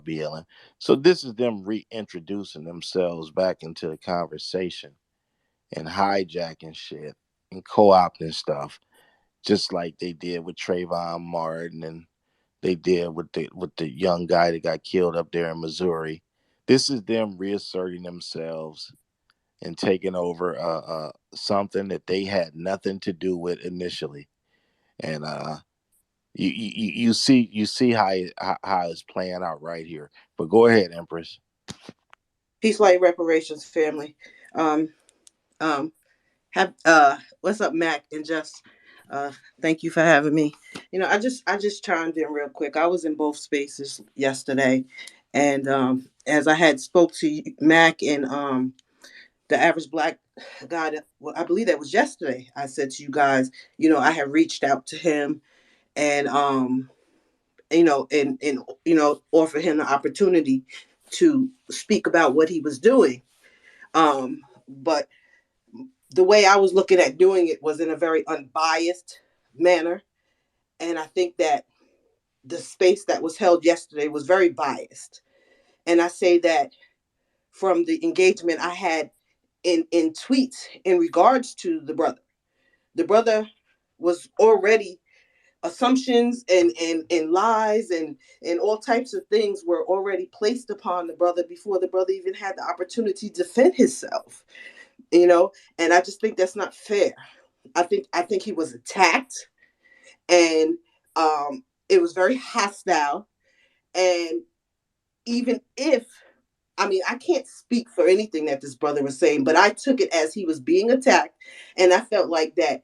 BLM. So this is them reintroducing themselves back into the conversation and hijacking shit and co-opting stuff, just like they did with Trayvon Martin and they did with the young guy that got killed up there in Missouri. This is them reasserting themselves and taking over something that they had nothing to do with initially. And you see how it's playing out right here. But go ahead, Empress. Peace, light, reparations, family. Um, um, have what's up, Mac? And just thank you for having me. I just chimed in real quick. I was in both spaces yesterday, and as I had spoke to Mac and the average black guy, well, I believe that was yesterday. I said to you guys, I had reached out to him and offer him the opportunity to speak about what he was doing. But the way I was looking at doing it was in a very unbiased manner. And I think that the space that was held yesterday was very biased. And I say that from the engagement I had in tweets in regards to the brother. The brother was already assumptions and lies and all types of things were already placed upon the brother before the brother even had the opportunity to defend himself. And I just think that's not fair. I think he was attacked, and it was very hostile. And even if, I mean, I can't speak for anything that this brother was saying, but I took it as he was being attacked, and I felt like that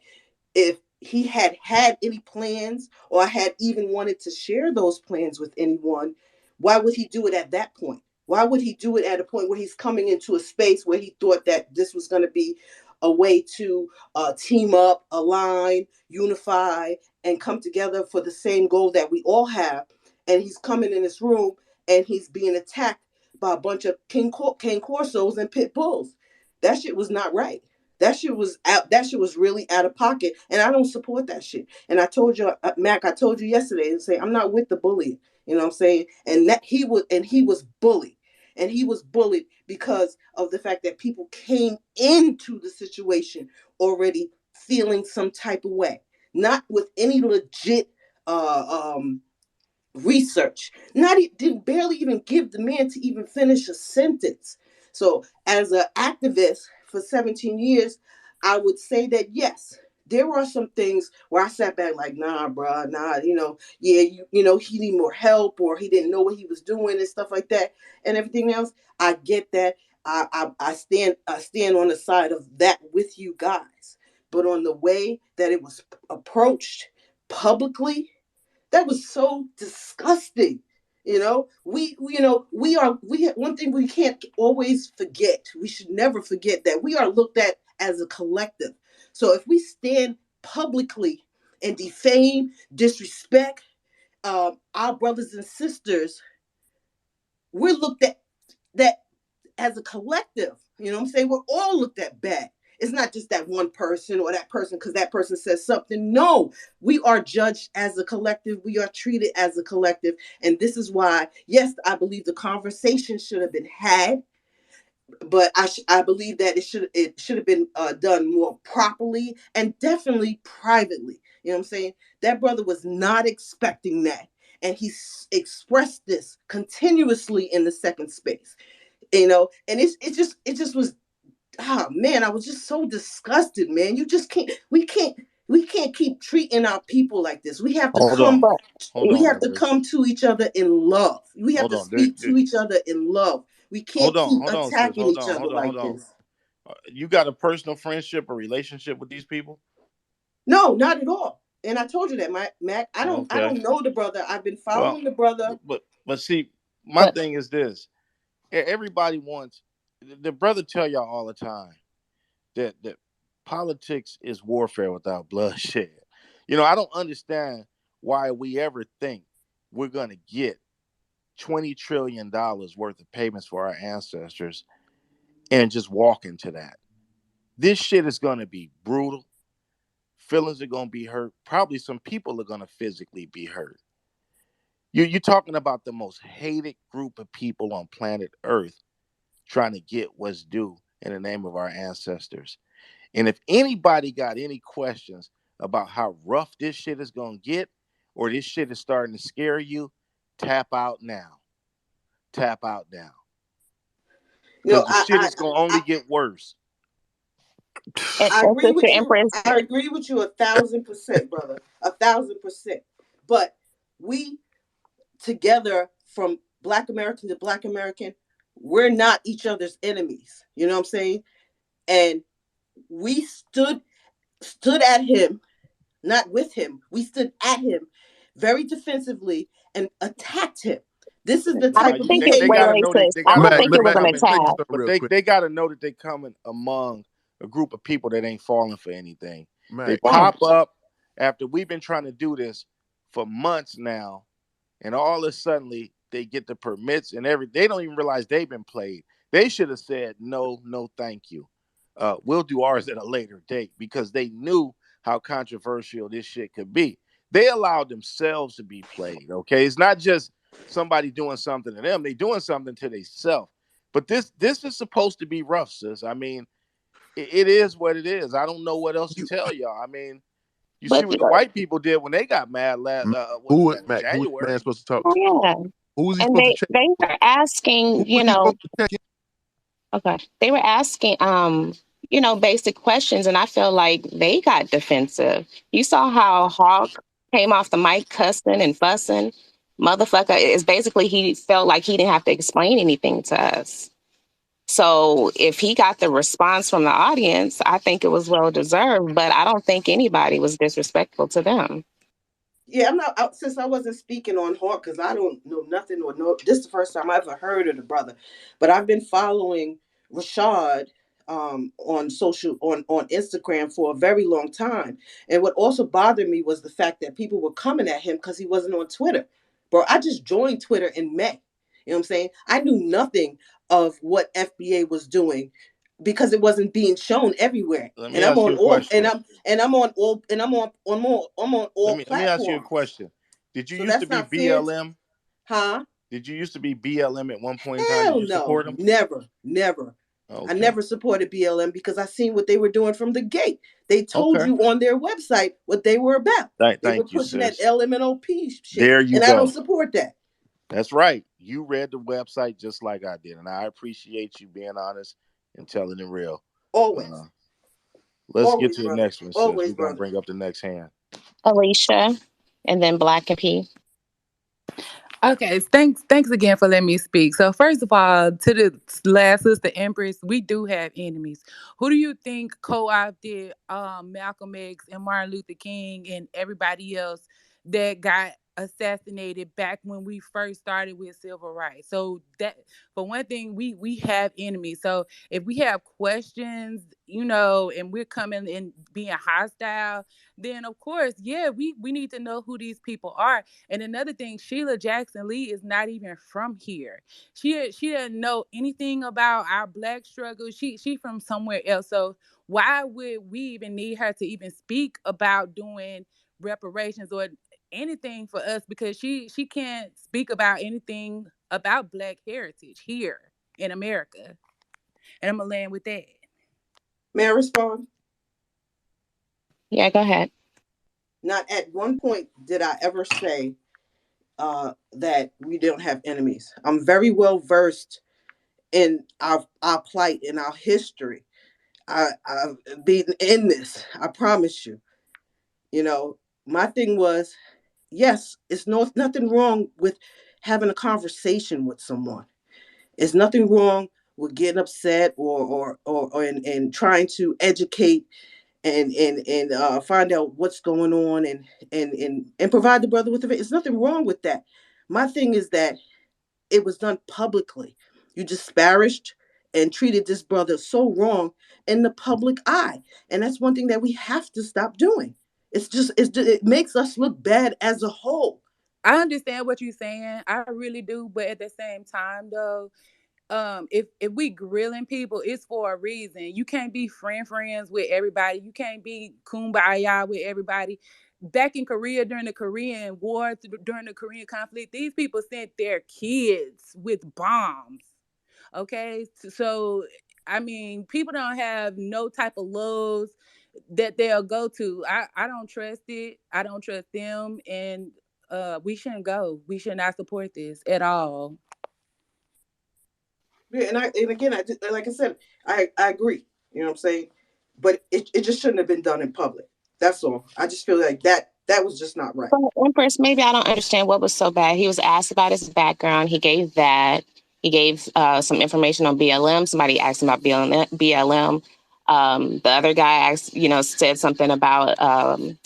if he had had any plans or had even wanted to share those plans with anyone, why would he do it at that point? Why would he do it at a point where he's coming into a space where he thought that this was going to be a way to team up, align, unify, and come together for the same goal that we all have? And he's coming in this room and he's being attacked by a bunch of King Corsos and pit bulls. That shit was not right. That shit was really out of pocket, and I don't support that shit. And I told you, Mac, I told you yesterday, and say I'm not with the bullying. You know what I'm saying? And that he was bullied, and he was bullied because of the fact that people came into the situation already feeling some type of way, not with any legit research. Not didn't barely even give the man to even finish a sentence. So, as an activist for 17 years, I would say that yes, there were some things where I sat back like, nah, bruh, nah, yeah, he need more help or he didn't know what he was doing and stuff like that and everything else. I get that. I stand on the side of that with you guys, but on the way that it was approached publicly, that was so disgusting. We one thing we can't always forget. We should never forget that we are looked at as a collective. So if we stand publicly and defame, disrespect our brothers and sisters, we're looked at that as a collective. You know what I'm saying? We're all looked at bad. It's not just that one person or that person because that person says something. No, we are judged as a collective. We are treated as a collective. And this is why, yes, I believe the conversation should have been had, but I believe that it should have been done more properly and definitely privately. You know what I'm saying? That brother was not expecting that. And he expressed this continuously in the second space, and it just was, man, I was just so disgusted, man. You just can't we can't keep treating our people like this. we have to Hold come on. But Hold we on, have to Empress. come to each other in love. We have Hold to on. There, speak there, to each other in love. We can't keep hold on, sis. attacking Hold each on, other hold on, hold like on. this. You got a personal friendship or relationship with these people? No, not at all. And I told you that, Mac. I Okay. don't know the brother. I've been Well, following the brother. but see, my but thing is this: everybody wants the brother tell y'all all the time that politics is warfare without bloodshed. I don't understand why we ever think we're gonna get $20 trillion worth of payments for our ancestors and just walk into that. This shit is gonna be brutal. Feelings are gonna be hurt. Probably some people are gonna physically be hurt. You're talking about the most hated group of people on planet Earth trying to get what's due in the name of our ancestors. And if anybody got any questions about how rough this shit is gonna get, or this shit is starting to scare you, tap out now. Tap out now. You know, Because the shit is gonna only get worse. I And agree Sister with you. Empress, I agree with you 1,000%, brother. 1,000%. But we together, from Black American to Black American, we're not each other's enemies. You know what I'm saying? And we stood at him, not with him. We stood at him very defensively and attacked him. This is the I Now type don't of think it. they Wait, behavior. gotta wait, know sis. they I gotta don't know think that it they was Mac, an let coming, me tell you attack. something but real quick. they gotta know that they coming among a group of people that ain't falling for anything. They Mac, Right. pop up after we've been trying to do this for months now, and all of a sudden they get the permits and every. They don't even realize they've been played. They should have said no, no, thank you. We'll do ours at a later date because they knew how controversial this shit could be. They allowed themselves to be played. Okay, it's not just somebody doing something to them; they doing something to themselves. But this is supposed to be rough, sis. I mean, it is what it is. I don't know what else to you, tell y'all. I mean, you see But what the white people did when they got mad last Mac, what was that in Who was the man January? supposed to talk to? yeah, Who was he and supposed to they check? they were Who asking, was he supposed to check in? okay, they were asking, basic questions, and I feel like they got defensive. You saw how Hawk came off the mic cussing and fussing. Motherfucker is basically he felt like he didn't have to explain anything to us. So if he got the response from the audience, I think it was well deserved. But I don't think anybody was disrespectful to them. Yeah, I'm not since I wasn't speaking on Hawk because I don't know nothing or know. This is the first time I ever heard of the brother, but I've been following Rashad on on Instagram for a very long time. And what also bothered me was the fact that people were coming at him because he wasn't on Twitter. Bro, I just joined Twitter in May. You know what I'm saying? I knew nothing of what FBA was doing because it wasn't being shown everywhere. Let me And I'm ask on you a all question. and I'm on all and I'm on all Let me ask you a platforms. question. Did you So used to that's be not fair, BLM? huh? Did you used to be BLM at one point in time? Did Hell you no, support them? never, never. I Okay. never supported BLM because I seen what they were doing from the gate. They told Okay. you on their website what they were about. They were Thank you, pushing that sis. LMNOP shit, There you and I don't go. support that. That's right. You read the website just like I did, and I appreciate you being honest and telling it real. Uh, Always, let's get always, to the brother, next one, sis. always, We're gonna brother. bring up the next hand. Alicia, and then Black and P. Okay, thanks again for letting me speak. So first of all, to the last sister Empress, we do have enemies. Who do you think co-opted Malcolm X and Martin Luther King and everybody else that got assassinated back when we first started with civil rights? So that for one thing, we have enemies. So if we have questions, and we're coming and being hostile, then of course, yeah, we need to know who these people are. And another thing, Sheila Jackson Lee is not even from here. She doesn't know anything about our black struggle. She from somewhere else. So why would we even need her to even speak about doing reparations or anything for us? Because she can't speak about anything about black heritage here in America. And I'm gonna land with that. May I respond? Yeah, go ahead. Not at one point did I ever say that we don't have enemies. I'm very well versed in our plight, in our history. I've been in this. I promise you. You know, my thing was, yes, it's nothing wrong with having a conversation with someone. It's nothing wrong with getting upset or and trying to educate and find out what's going on and provide the brother with it. It's nothing wrong with that. My thing is that it was done publicly. You disparaged and treated this brother so wrong in the public eye, and that's one thing that we have to stop doing. It makes us look bad as a whole. I understand what you're saying. I really do, but at the same time though, if we grilling people, it's for a reason. You can't be friends with everybody. You can't be kumbaya with everybody. back in Korea during the Korean War, during the Korean conflict, these people sent their kids with bombs. Okay, so I mean, people don't have no type of laws that they'll go to. I don't trust it. I don't trust them, and we shouldn't go. We should not support this at all. Yeah, and again, like I said, I agree. You know what I'm saying? But it just shouldn't have been done in public. That's all. I just feel like that was just not right. But Empress, maybe I don't understand what was so bad. He was asked about his background. He gave that. He gave some information on BLM. Somebody asked him about BLM. The other guy asked, said something about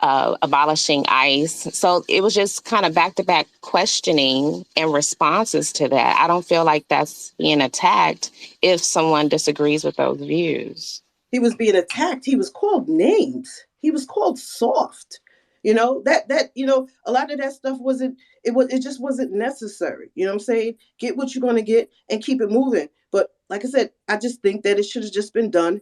abolishing ICE. So it was just kind of back to back questioning and responses to that. I don't feel like that's being attacked if someone disagrees with those views. He was being attacked. He was called names. He was called soft. That a lot of that stuff it just wasn't necessary. You know what I'm saying? Get what you're gonna get and keep it moving. But like I said, I just think that it should have just been done.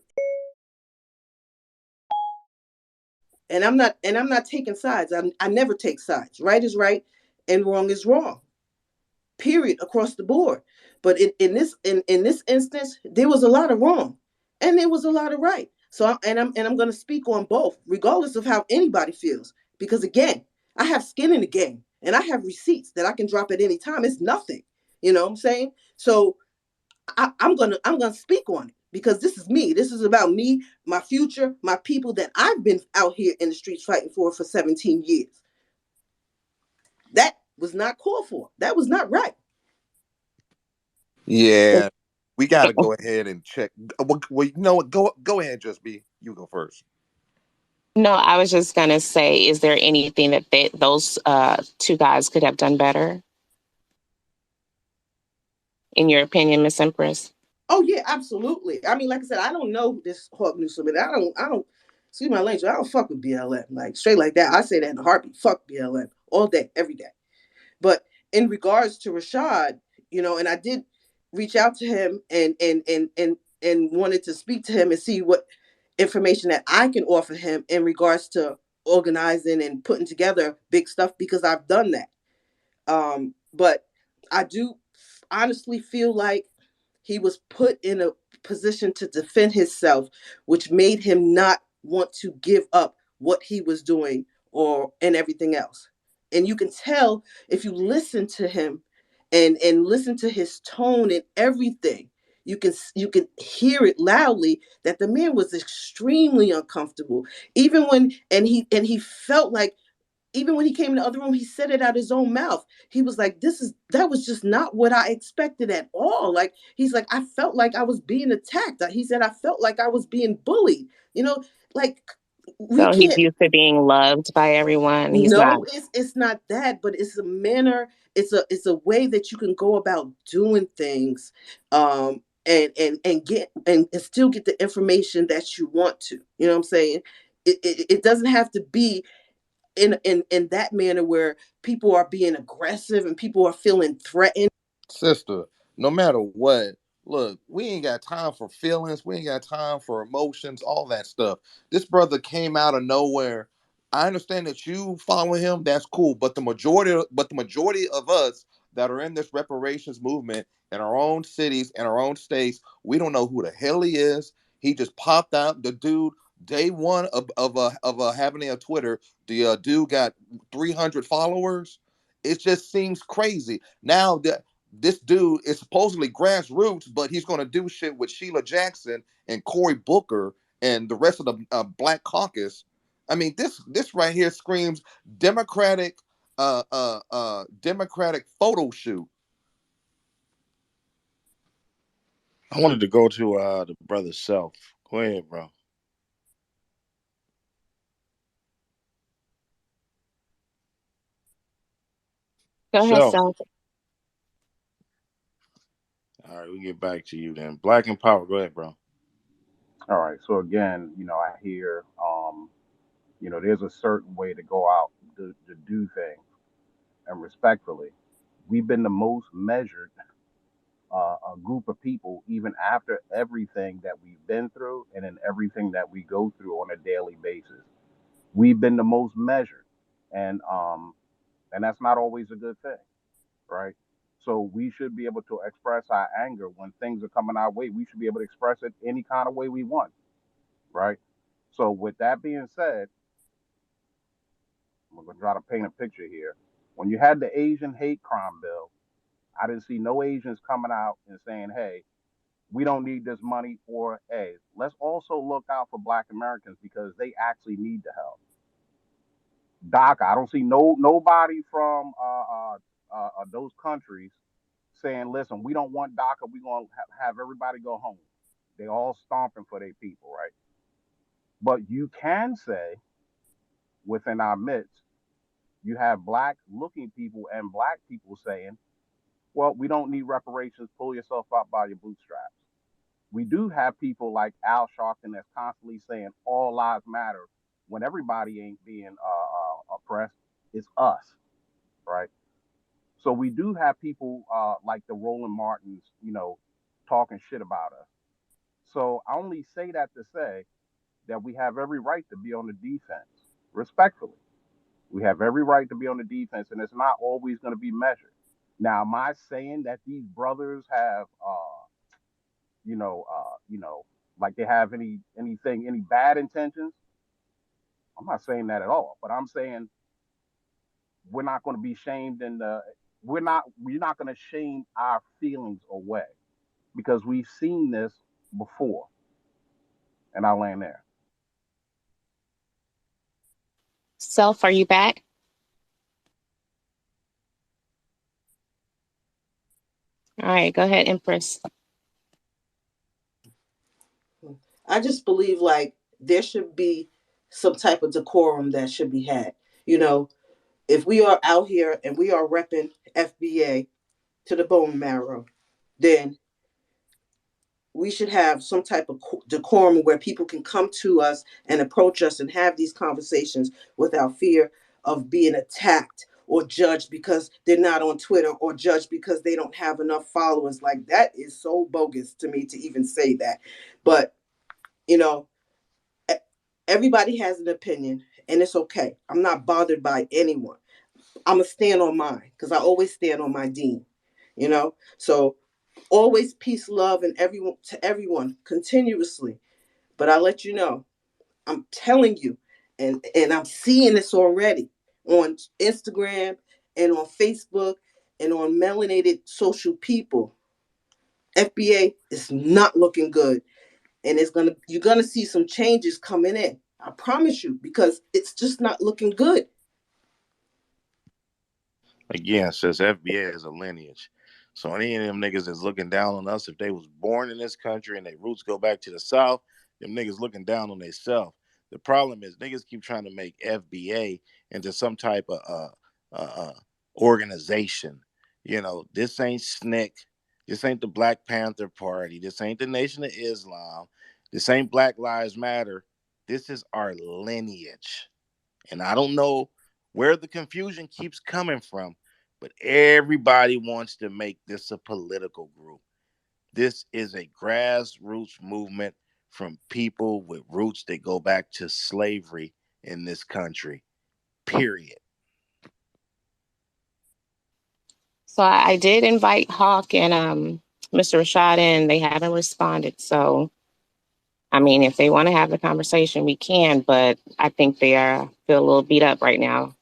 And I'm not taking sides. I never take sides. Right is right and wrong is wrong. Period, across the board. But in this instance, there was a lot of wrong, and there was a lot of right. So I'm going to speak on both, regardless of how anybody feels, because again, I have skin in the game, and I have receipts that I can drop at any time. It's nothing, you know what I'm saying? So I'm gonna speak on it because this is me. This is about me, my future, my people that I've been out here in the streets fighting for 17 years. That was not called for. That was not right. Yeah, we got to go ahead and check. Well, you know what? Go ahead, just be. You go first. No, I was just gonna say, is there anything that those two guys could have done better, in your opinion, Miss Empress? Oh yeah, absolutely. I mean, like I said, I don't know this Hawk Newsome, and I don't. Excuse my language. I don't fuck with BLM like straight like that. I say that in a heartbeat. Fuck BLM all day, every day. But in regards to Rashad, and I did reach out to him and wanted to speak to him and see what information that I can offer him in regards to organizing and putting together big stuff because I've done that. But I do honestly feel like he was put in a position to defend himself, which made him not want to give up what he was doing or and everything else. And you can tell if you listen to him and listen to his tone and everything. You can hear it loudly that the man was extremely uncomfortable. Even when and he felt like even when he came in the other room, he said it out his own mouth. He was like, that was just not what I expected at all. Like, he's like, I felt like I was being attacked. He said, I felt like I was being bullied. You know, like we So he's can't, used to being loved by everyone. He's not. no, it's not that, but it's a manner, it's a way that you can go about doing things, and get and still get the information that you want to. You know what I'm saying? It doesn't have to be in that manner where people are being aggressive and people are feeling threatened. Sister, no matter what, look, we ain't got time for feelings. We ain't got time for emotions, all that stuff. This brother came out of nowhere. I understand that you follow him, that's cool. But the majority of us that are in this reparations movement in our own cities and our own states, we don't know who the hell he is. He just popped out. The dude, day one of having a Twitter, the dude got 300 followers. It just seems crazy. Now that this dude is supposedly grassroots, but he's going to do shit with Sheila Jackson and Cory Booker and the rest of the Black Caucus. I mean, this right here screams Democratic, Democratic photo shoot. I wanted to go to the brother Self. Go ahead, bro. Go ahead, Self. Sal. All right, we get back to you then. Black and Power. Go ahead, bro. All right. So again, I hear, there's a certain way to go out to do things, and respectfully, we've been the most measured a group of people, even after everything that we've been through, and in everything that we go through on a daily basis. We've been the most measured, and that's not always a good thing, right? So we should be able to express our anger when things are coming our way. We should be able to express it any kind of way we want, right? So with that being said, I'm gonna try to paint a picture here. When you had the Asian hate crime bill, I didn't see no Asians coming out and saying, "Hey, we don't need this money," or "Hey, let's also look out for Black Americans because they actually need the help." DACA, I don't see nobody from those countries saying, "Listen, we don't want DACA. We're gonna have everybody go home." They all stomping for their people, right? But you can say within our midst, you have black looking people and black people saying, "Well, we don't need reparations. Pull yourself up by your bootstraps." We do have people like Al Sharpton that's constantly saying all lives matter when everybody ain't being oppressed. It's us, right? So we do have people like the Roland Martins, talking shit about us. So I only say that to say that we have every right to be on the defense, respectfully. We have every right to be on the defense, and it's not always going to be measured. Now, am I saying that these brothers have, like they have any bad intentions? I'm not saying that at all. But I'm saying we're not going to be shamed, and we're not going to shame our feelings away because we've seen this before, and I land there. Self, are you back? All right, go ahead, Empress. I just believe like there should be some type of decorum that should be had. You know, if we are out here and we are repping FBA to the bone marrow, then we should have some type of decorum where people can come to us and approach us and have these conversations without fear of being attacked or judged because they're not on Twitter or judged because they don't have enough followers. Like that is so bogus to me to even say that. But, you know, e- everybody has an opinion and it's okay. I'm not bothered by anyone. I'm going to stand on mine because I always stand on my dean, you know? So always peace, love, and everyone to everyone continuously. But I let you know, I'm telling you, and I'm seeing this already on Instagram and on Facebook and on melanated social people. FBA is not looking good, and you're gonna see some changes coming in. I promise you, because it's just not looking good. Again, says FBA is a lineage. So any of them niggas that's looking down on us, if they was born in this country and their roots go back to the South, them niggas looking down on themselves. The problem is niggas keep trying to make FBA into some type of organization. This ain't SNCC. This ain't the Black Panther Party. This ain't the Nation of Islam. This ain't Black Lives Matter. This is our lineage. And I don't know where the confusion keeps coming from, but everybody wants to make this a political group. This is a grassroots movement from people with roots that go back to slavery in this country. Period. So I did invite Hawk and Mr. Rashad in. They haven't responded. So I mean, if they want to have the conversation, we can. But I think they are feel a little beat up right now,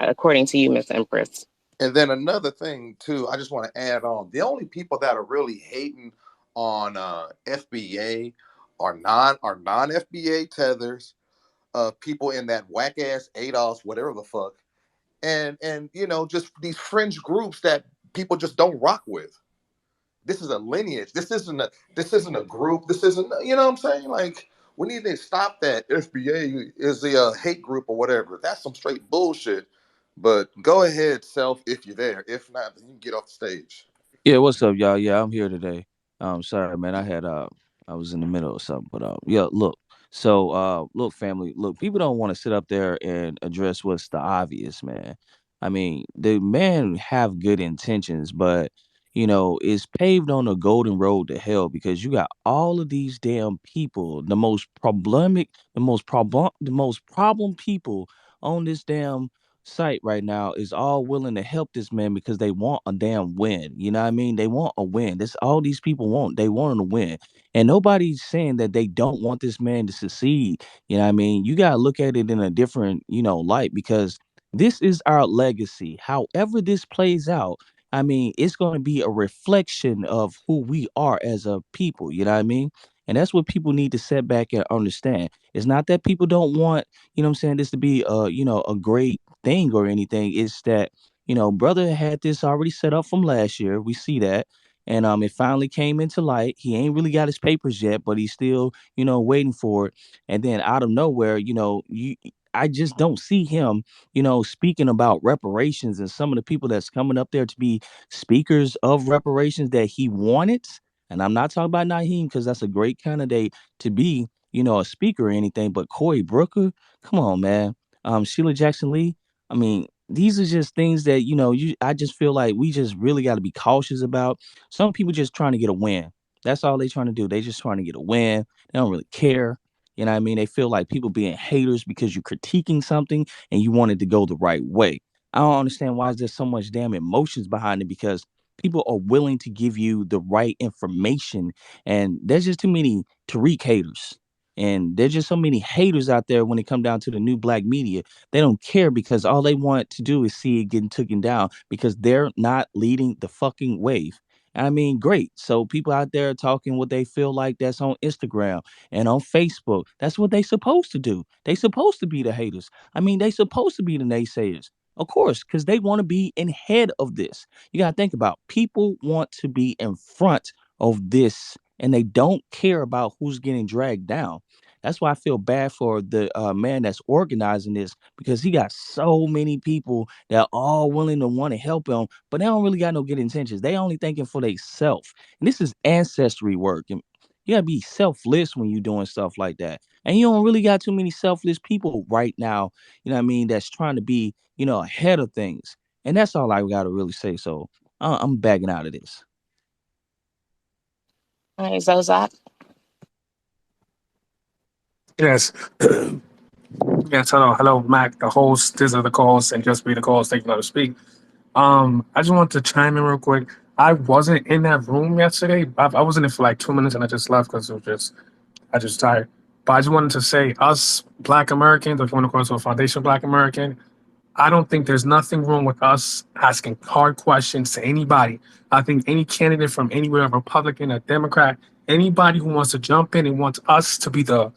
according to you, Miss Empress. And then another thing too, I just want to add on: the only people that are really hating on FBA are non FBA tethers, people in that whack ass ADOS, whatever the fuck, and just these fringe groups that people just don't rock with. This is a lineage. This isn't a group. This isn't, what I'm saying. Like, we need to stop that. FBA is the hate group or whatever. That's some straight bullshit. But go ahead, self, if you're there. If not, then you can get off the stage. Yeah, what's up, y'all? Yeah, I'm here today. Sorry, man. I was in the middle of something, but yeah, look. So, look, family, look. People don't want to sit up there and address what's the obvious, man. I mean, the men have good intentions, but is paved on a golden road to hell because you got all of these damn people, the most problem people on this damn site right now is all willing to help this man because they want a damn win. You know what I mean? They want a win. That's all these people want. They want him to win. And nobody's saying that they don't want this man to succeed. You know what I mean? You got to look at it in a different, light because this is our legacy. However this plays out, I mean, it's going to be a reflection of who we are as a people. You know what I mean? And that's what people need to set back and understand. It's not that people don't want, what I'm saying, this to be a great thing or anything. It's that, brother had this already set up from last year. We see that. And it finally came into light. He ain't really got his papers yet, but he's still, waiting for it. And then out of nowhere, I just don't see him, speaking about reparations and some of the people that's coming up there to be speakers of reparations that he wanted. And I'm not talking about Naheem because that's a great candidate to be, a speaker or anything. But Cory Brooker, come on, man. Sheila Jackson Lee. I mean, these are just things that I just feel like we just really got to be cautious about. Some people just trying to get a win. That's all they trying to do. They just trying to get a win. They don't really care. You know what I mean? They feel like people being haters because you're critiquing something and you want it to go the right way. I don't understand why is there so much damn emotions behind it because people are willing to give you the right information and there's just too many Tariq haters. And there's just so many haters out there when it come down to the new black media. They don't care because all they want to do is see it getting taken down because they're not leading the fucking wave. I mean, great. So people out there talking what they feel like that's on Instagram and on Facebook. That's what they supposed to do. They supposed to be the haters. I mean, they supposed to be the naysayers. Of course, because they want to be in head of this. You got to think about people want to be in front of this and they don't care about who's getting dragged down. That's why I feel bad for the man that's organizing this because he got so many people that are all willing to want to help him, but they don't really got no good intentions. They only thinking for themselves. And this is ancestry work. And you gotta be selfless when you're doing stuff like that. And you don't really got too many selfless people right now, you know what I mean, that's trying to be, ahead of things. And that's all I gotta really say. So I'm backing out of this. All right, Zozak. Yes. Yes, hello, Mac, the host. These are the calls, and just be the calls. Thank you for to speak. I just want to chime in real quick. I wasn't in that room yesterday. I was in it for like 2 minutes, and I just left because it was I just tired. But I just wanted to say, us Black Americans, if you want to call us a foundation Black American, I don't think there's nothing wrong with us asking hard questions to anybody. I think any candidate from anywhere, a Republican, a Democrat, anybody who wants to jump in and wants us to be the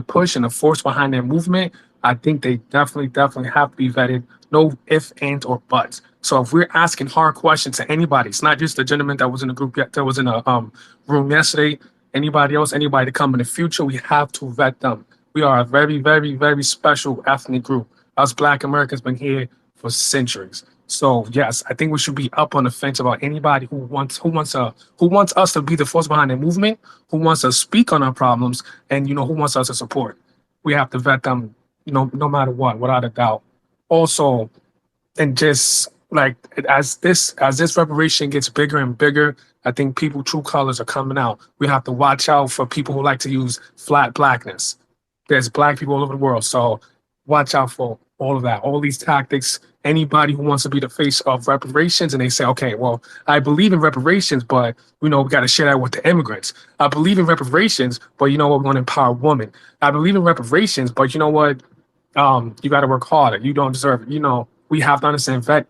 push and the force behind their movement, I think they definitely have to be vetted. No ifs, ands, or buts. So if we're asking hard questions to anybody, it's not just the gentleman that was in the group yet, that was in a room yesterday. Anybody else, anybody to come in the future, we have to vet them. We are a very special ethnic group. Us Black Americans been here for centuries. So yes, I think we should be up on the fence about anybody who wants us to be the force behind the movement, who wants to speak on our problems, and who wants us to support. We have to vet them, no matter what, without a doubt. Also, and just like as this reparation gets bigger and bigger, I think people true colors are coming out. We have to watch out for people who like to use flat blackness. There's black people all over the world, so watch out for all of that, all these tactics. Anybody who wants to be the face of reparations, and they say, okay, well, I believe in reparations, but we got to share that with the immigrants. I believe in reparations, but you know what, we want to empower women. I believe in reparations, but you know what, you got to work harder. You don't deserve it. We have to understand vet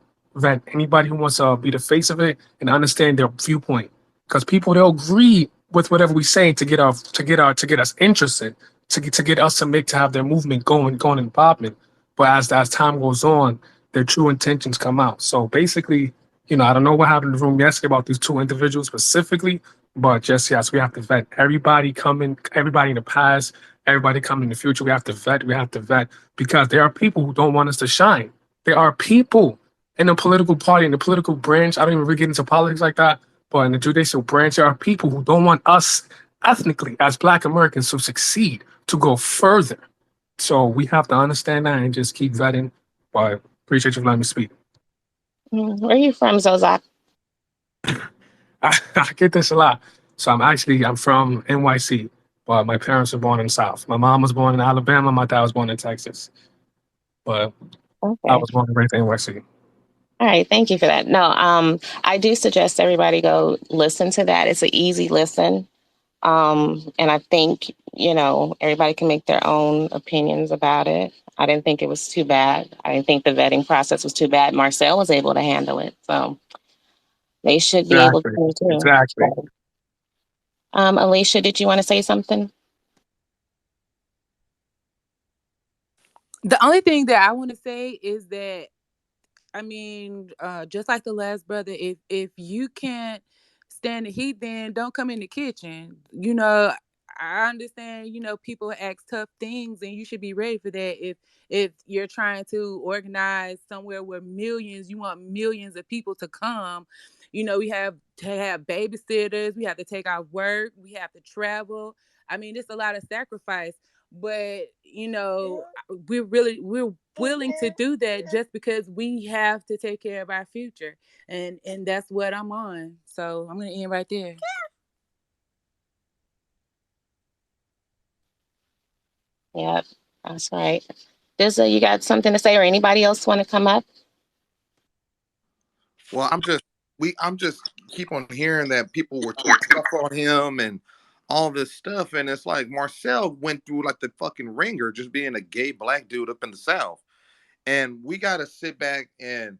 anybody who wants to be the face of it and understand their viewpoint. Because people they'll agree with whatever we say to get us interested, to get us to have their movement going and popping. But as time goes on, their true intentions come out. So basically, I don't know what happened in the room yesterday about these two individuals specifically, but just yes, we have to vet everybody coming, everybody in the past, everybody coming in the future. We have to vet because there are people who don't want us to shine. There are people in the political party, in the political branch. I don't even really get into politics like that, but in the judicial branch, there are people who don't want us ethnically as Black Americans to succeed, to go further. So we have to understand that and just keep vetting. But appreciate you for letting me speak. Where are you from, Zozak? I get this a lot. So I'm from NYC, but my parents were born in the South. My mom was born in Alabama. My dad was born in Texas, but I Okay. was born and raised in NYC. All right, thank you for that. No, I do suggest everybody go listen to that. It's an easy listen. And I think, everybody can make their own opinions about it. I didn't think it was too bad. I didn't think the vetting process was too bad. Marcel was able to handle it. So they should be able Exactly. to too. Exactly. So, Alicia, did you want to say something? The only thing that I want to say is that I mean, just like the last brother, if you can't stand the heat, then don't come in the kitchen. I understand. People ask tough things, and you should be ready for that. If you're trying to organize somewhere where you want millions of people to come. We have to have babysitters. We have to take our work. We have to travel. I mean, it's a lot of sacrifice, but we're willing to do that just because we have to take care of our future, and that's what I'm on. So I'm gonna end right there. Yeah, that's right. Dizza, you got something to say, or anybody else want to come up? Well, I'm just keep on hearing that people were tough on him and all this stuff, and it's like Marcel went through like the fucking ringer just being a gay black dude up in the South, and we got to sit back and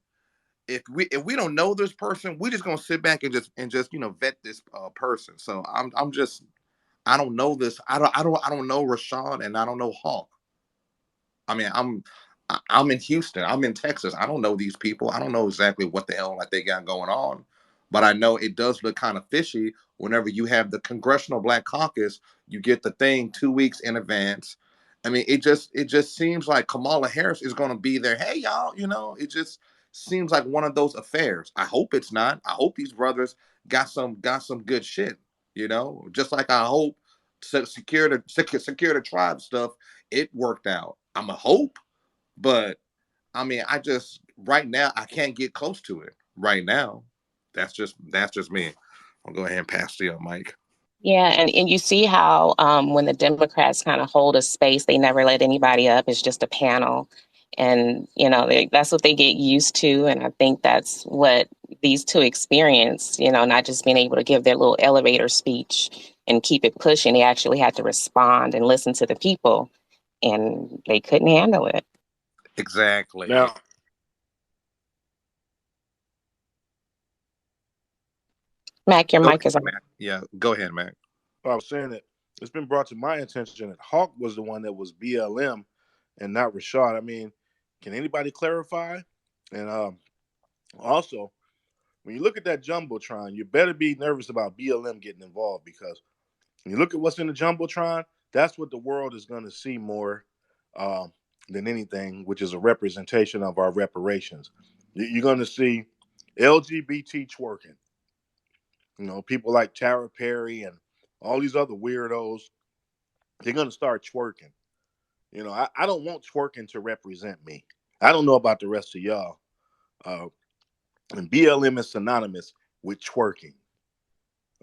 if we don't know this person, we just gonna sit back and just vet this person. So I'm just I don't know this. I don't know Rashad and I don't know Hawk. I mean, I'm in Houston. I'm in Texas. I don't know these people. I don't know exactly what the hell like they got going on, but I know it does look kind of fishy whenever you have the Congressional Black Caucus. You get the thing 2 weeks in advance. I mean, it just seems like Kamala Harris is going to be there. Hey, y'all, it just seems like one of those affairs. I hope it's not. I hope these brothers got some good shit. Just like I hope secure the tribe stuff it worked out. I'm a hope, but I mean, I just right now I can't get close to it right now. That's just me. I'll go ahead and pass to you, Mike. Yeah, and you see how when the Democrats kind of hold a space, they never let anybody up. It's just a panel. And, that's what they get used to. And I think that's what these two experience, not just being able to give their little elevator speech and keep it pushing. They actually had to respond and listen to the people, and they couldn't handle it. Exactly. Now, Mac, your Go mic ahead, is on. Mac. Yeah, go ahead, Mac. I was saying that it's been brought to my attention that Hawk was the one that was BLM and not Rashad. I mean, can anybody clarify? And also, when you look at that jumbotron, you better be nervous about BLM getting involved because when you look at what's in the jumbotron, that's what the world is going to see more uh, than anything, which is a representation of our reparations. You're going to see LGBT twerking. People like Tara Perry and all these other weirdos. They're going to start twerking. I don't want twerking to represent me. I don't know about the rest of y'all. Uh, and BLM is synonymous with twerking.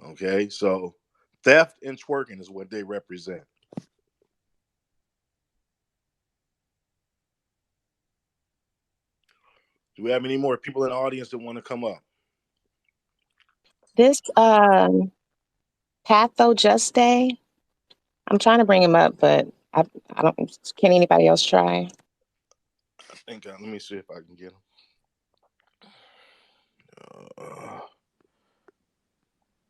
Okay, so theft and twerking is what they represent. Do we have any more people in the audience that want to come up? This Patho Just Day, I'm trying to bring him up, but I don't. Can anybody else try? I think. Let me see if I can get them.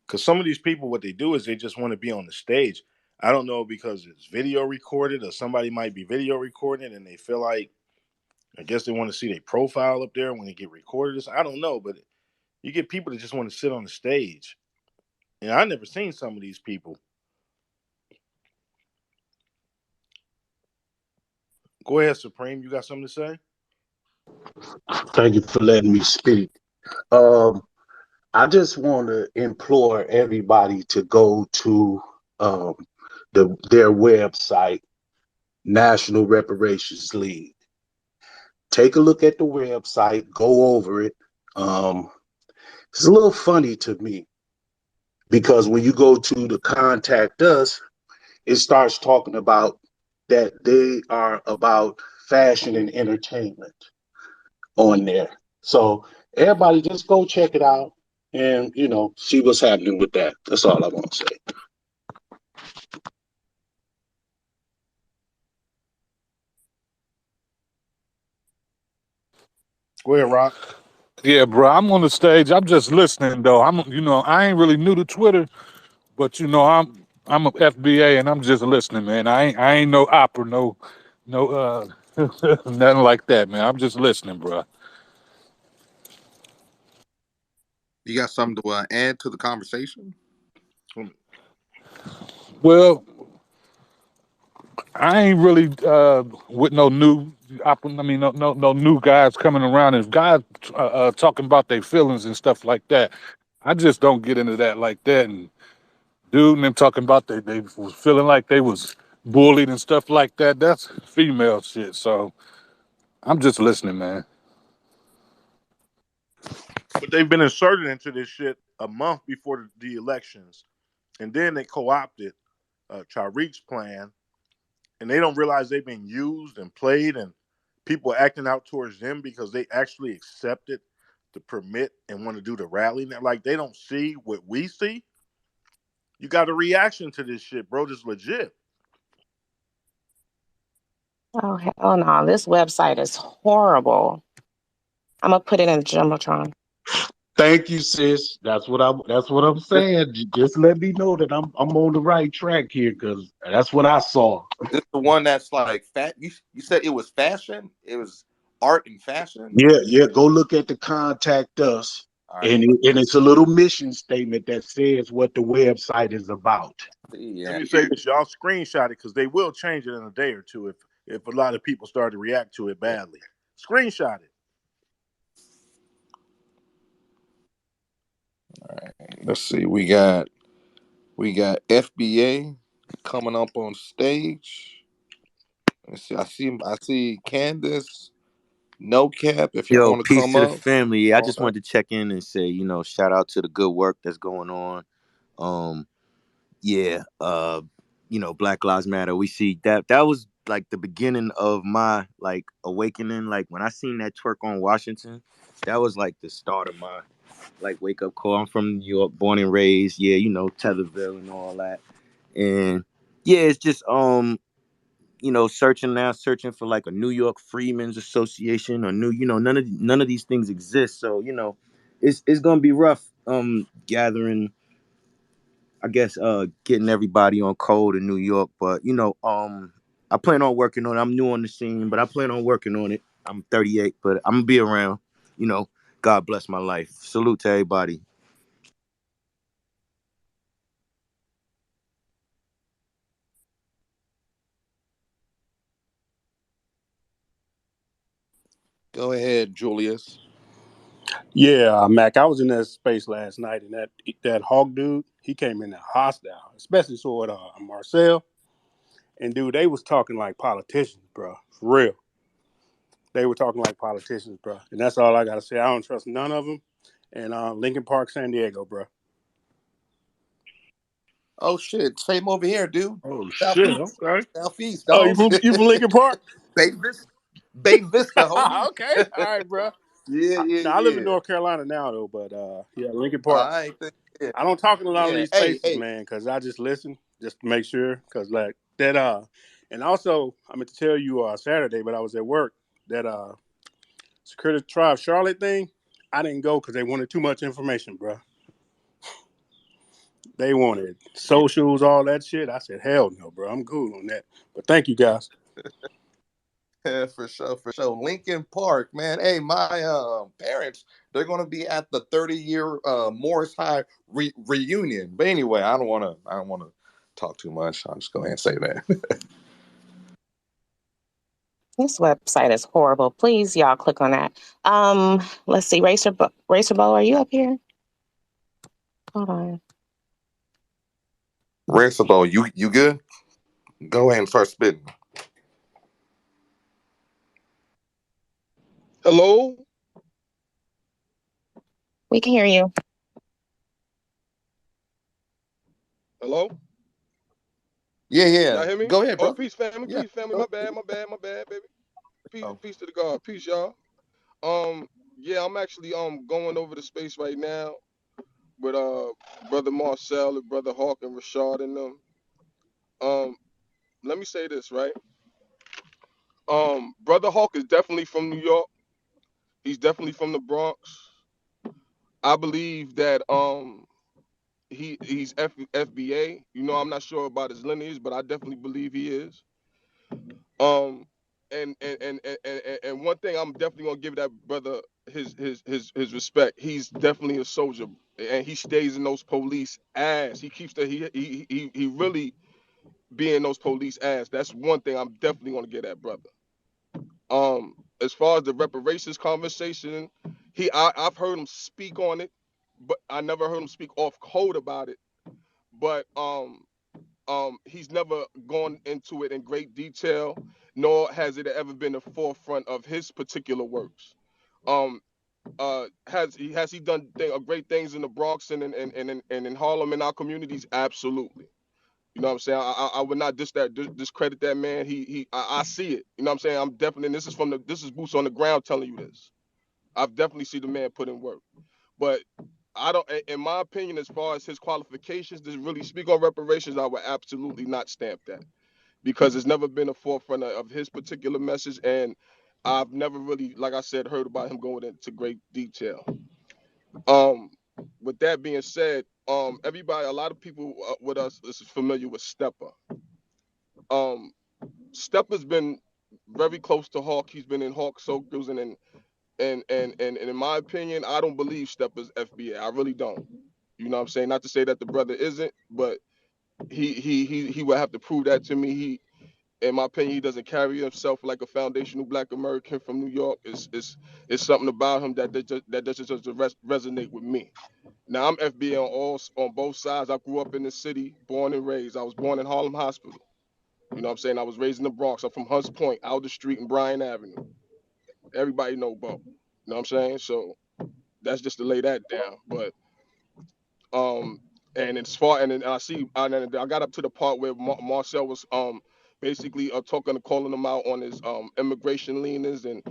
Because some of these people, what they do is they just want to be on the stage. I don't know because it's video recorded or somebody might be video recording and they feel like I guess they want to see their profile up there when they get recorded. I don't know, but you get people that just want to sit on the stage. And I never seen some of these people. Go ahead, Supreme. You got something to say? Thank you for letting me speak. Um, I just want to implore everybody to go to um, their website, National Reparations League. Take a look at the website, go over it. Um, it's a little funny to me. Because when you go to the contact us, it starts talking about that they are about fashion and entertainment on there. So everybody just go check it out and see what's happening with that. That's all I want to say. Go ahead, Rock. Yeah, bro. I'm on the stage. I'm just listening though. I ain't really new to Twitter, but I'm a FBA and I'm just listening, man. I ain't no opera, no nothing like that, man. I'm just listening, bro. You got something to add to the conversation? Well, I ain't really with no new opera. I mean, no new guys coming around and guys talking about their feelings and stuff like that. I just don't get into that like that. And dude and them talking about they was feeling like they was bullied and stuff like that. That's female shit. So I'm just listening, man. But they've been inserted into this shit a month before the elections, and then they co-opted Tariq's plan, and they don't realize they've been used and played, and people acting out towards them because they actually accepted the permit and want to do the rally. Like they don't see what we see. You got a reaction to this shit, bro. This is legit. Oh hell no! This website is horrible. I'm gonna put it in the jumbotron. Thank you, sis. That's what I'm saying. Just let me know that I'm on the right track here, because that's what I saw. This the one that's like fat. You said it was fashion. It was art and fashion. Yeah, yeah. Go look at the contact us, All right, and it's a little mission statement that says what the website is about. Let yeah. me say this, y'all screenshot it because they will change it in a day or two if a lot of people start to react to it badly. Screenshot it. Let's see. We got FBA coming up on stage. Let's see. I see Candace. No cap. If y'all Yo, want to peace come to the up. family. I All just that. wanted to check in and say, shout out to the good work that's going on. Um, yeah, Black Lives Matter. We see that was like the beginning of my like awakening. Like when I seen that twerk on Washington, that was like the start of my like wake up call. I'm from New York, born and raised. Yeah, Tetherville and all that. And yeah, it's just searching for like a New York Freemen's Association or none of these things exist. So, it's gonna be rough gathering, I guess, getting everybody on code in New York. But I plan on working on it. I'm new on the scene, but I plan on working on it. I'm 38, but I'm gonna be around, you know. God bless my life. Salute to everybody. Go ahead, Julius. Yeah, Mac, I was in that space last night, and that Hawk dude, he came in there hostile, especially toward Marcel. And dude, they was talking like politicians, bro. For real, they were talking like politicians, bro. And that's all I gotta say. I don't trust none of them. And Lincoln Park, San Diego, bro. Oh shit. Same over here, dude. Oh shit. Southeast. Okay. Southeast, Oh, dog. you from Lincoln Park? Bay Vista. Bay Vista, homie. Okay. All right, bro. Yeah, yeah, Now I live in yeah. North Carolina now, though. But yeah, Lincoln Park. I think yeah. I don't talk in a lot of Yeah. these Hey, spaces, hey. man, because I just listen just to make sure. Because like that, and also I meant to tell you Saturday, but I was at work. That Security Tribe Charlotte thing, I didn't go because they wanted too much information, bro. They wanted socials, all that shit. I said, hell no, bro. I'm cool on that. But thank you, guys. Yeah, for sure, for sure. Lincoln Park, man. Hey, my parents, they're gonna be at the 30-year Morris High reunion. But anyway, I don't wanna talk too much. I'll just go ahead and say that. This website is horrible. Please, y'all click on that. Let's see. Racer Bow, are you up here? Hold on. Raceable, you good? Go ahead and start spitting. Hello? We can hear you. Hello, Yeah, yeah. y'all hear me? Go ahead, Oh, brother. peace, Yeah. family. My Go bad, my bad, my bad, baby. Peace, ahead. peace to the God. Peace, y'all. Yeah, I'm actually going over the space right now with brother Marcel and brother Hawk and Rashad and them. Um, let me say this, right? Brother Hawk is definitely from New York. He's definitely from the Bronx. I believe that he's FBA. You know, I'm not sure about his lineage, but I definitely believe he is. Um, and one thing I'm definitely gonna give that brother his respect. He's definitely a soldier, and he stays in those police ass. He keeps the he really being those police ass. That's one thing I'm definitely gonna get that brother. As far as the reparations conversation, I've heard him speak on it, but I never heard him speak off code about it. But he's never gone into it in great detail, nor has it ever been the forefront of his particular works. Um, has he done great things in the Bronx and in Harlem in our communities? Absolutely. You know what I'm saying? I would not discredit that man. I see it. You know what I'm saying? I'm definitely, and this is boots on the ground telling you this. I've definitely seen the man put in work. But I don't, in my opinion, as far as his qualifications to really speak on reparations, I would absolutely not stamp that because it's never been a forefront of his particular message, and I've never really, like I said, heard about him going into great detail. Um, with that being said, everybody, a lot of people with us is familiar with Stepper. Um, Stepper's been very close to Hawk. He's been in Hawk circles, and in my opinion, I don't believe Stepper's FBA. I really don't. You know what I'm saying? Not to say that the brother isn't, but he would have to prove that to me. In my opinion, he doesn't carry himself like a foundational Black American from New York. It's something about him that doesn't just resonate with me. Now I'm FBA on both sides. I grew up in the city, born and raised. I was born in Harlem Hospital. You know what I'm saying? I was raised in the Bronx. I'm from Hunts Point, Alder Street, and Bryan Avenue. Everybody know Bo. You know what I'm saying? So that's just to lay that down. But um, and as far and I see, and I got up to the part where Marcel was basically talking, calling him out on his immigration leanings and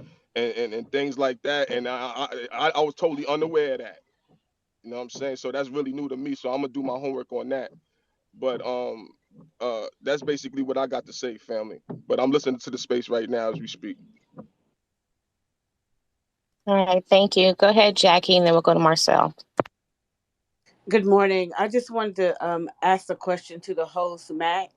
things like that. And I was totally unaware of that. You know what I'm saying? So that's really new to me. So I'm gonna do my homework on that. But that's basically what I got to say, family. But I'm listening to the space right now as we speak. All right, thank you. Go ahead, Jackie, and then we'll go to Marcel. Good morning. I just wanted to ask a question to the host, Mac.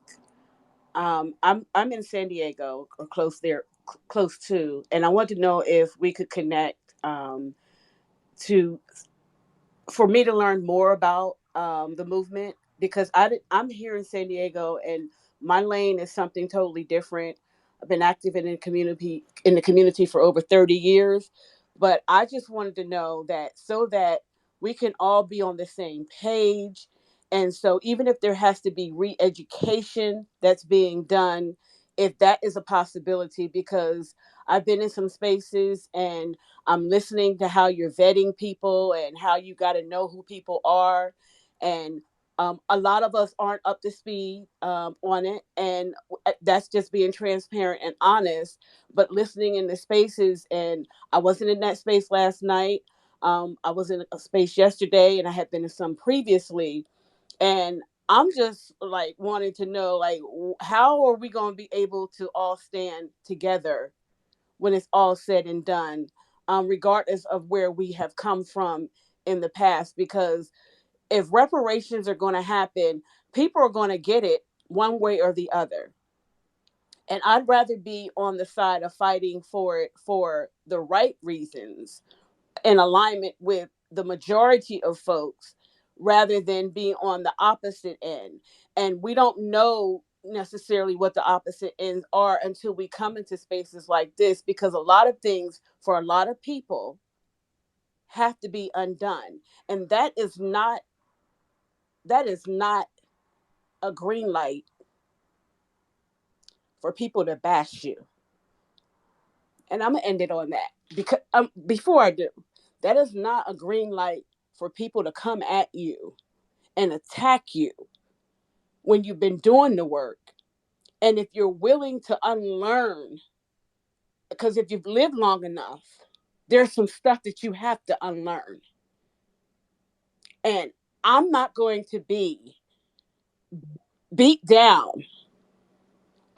I'm in San Diego, or close there, close to, and I want to know if we could connect to for me to learn more about the movement because I'm here in San Diego and my lane is something totally different. I've been active in the community for over 30 years, but I just wanted to know that so that we can all be on the same page. And so even if there has to be re-education that's being done, if that is a possibility, because I've been in some spaces and I'm listening to how you're vetting people and how you got to know who people are. And a lot of us aren't up to speed on it. And that's just being transparent and honest. But listening in the spaces, and I wasn't in that space last night. I was in a space yesterday and I had been in some previously. And I'm just like wanting to know, like, how are we going to be able to all stand together when it's all said and done, regardless of where we have come from in the past. Because if reparations are going to happen, people are going to get it one way or the other. And I'd rather be on the side of fighting for it for the right reasons in alignment with the majority of folks rather than being on the opposite end. And we don't know necessarily what the opposite ends are until we come into spaces like this because a lot of things for a lot of people have to be undone. And that is not a green light for people to bash you. And I'm gonna end it on that because before I do, that is not a green light for people to come at you and attack you when you've been doing the work. And if you're willing to unlearn, because if you've lived long enough, there's some stuff that you have to unlearn. And I'm not going to be beat down.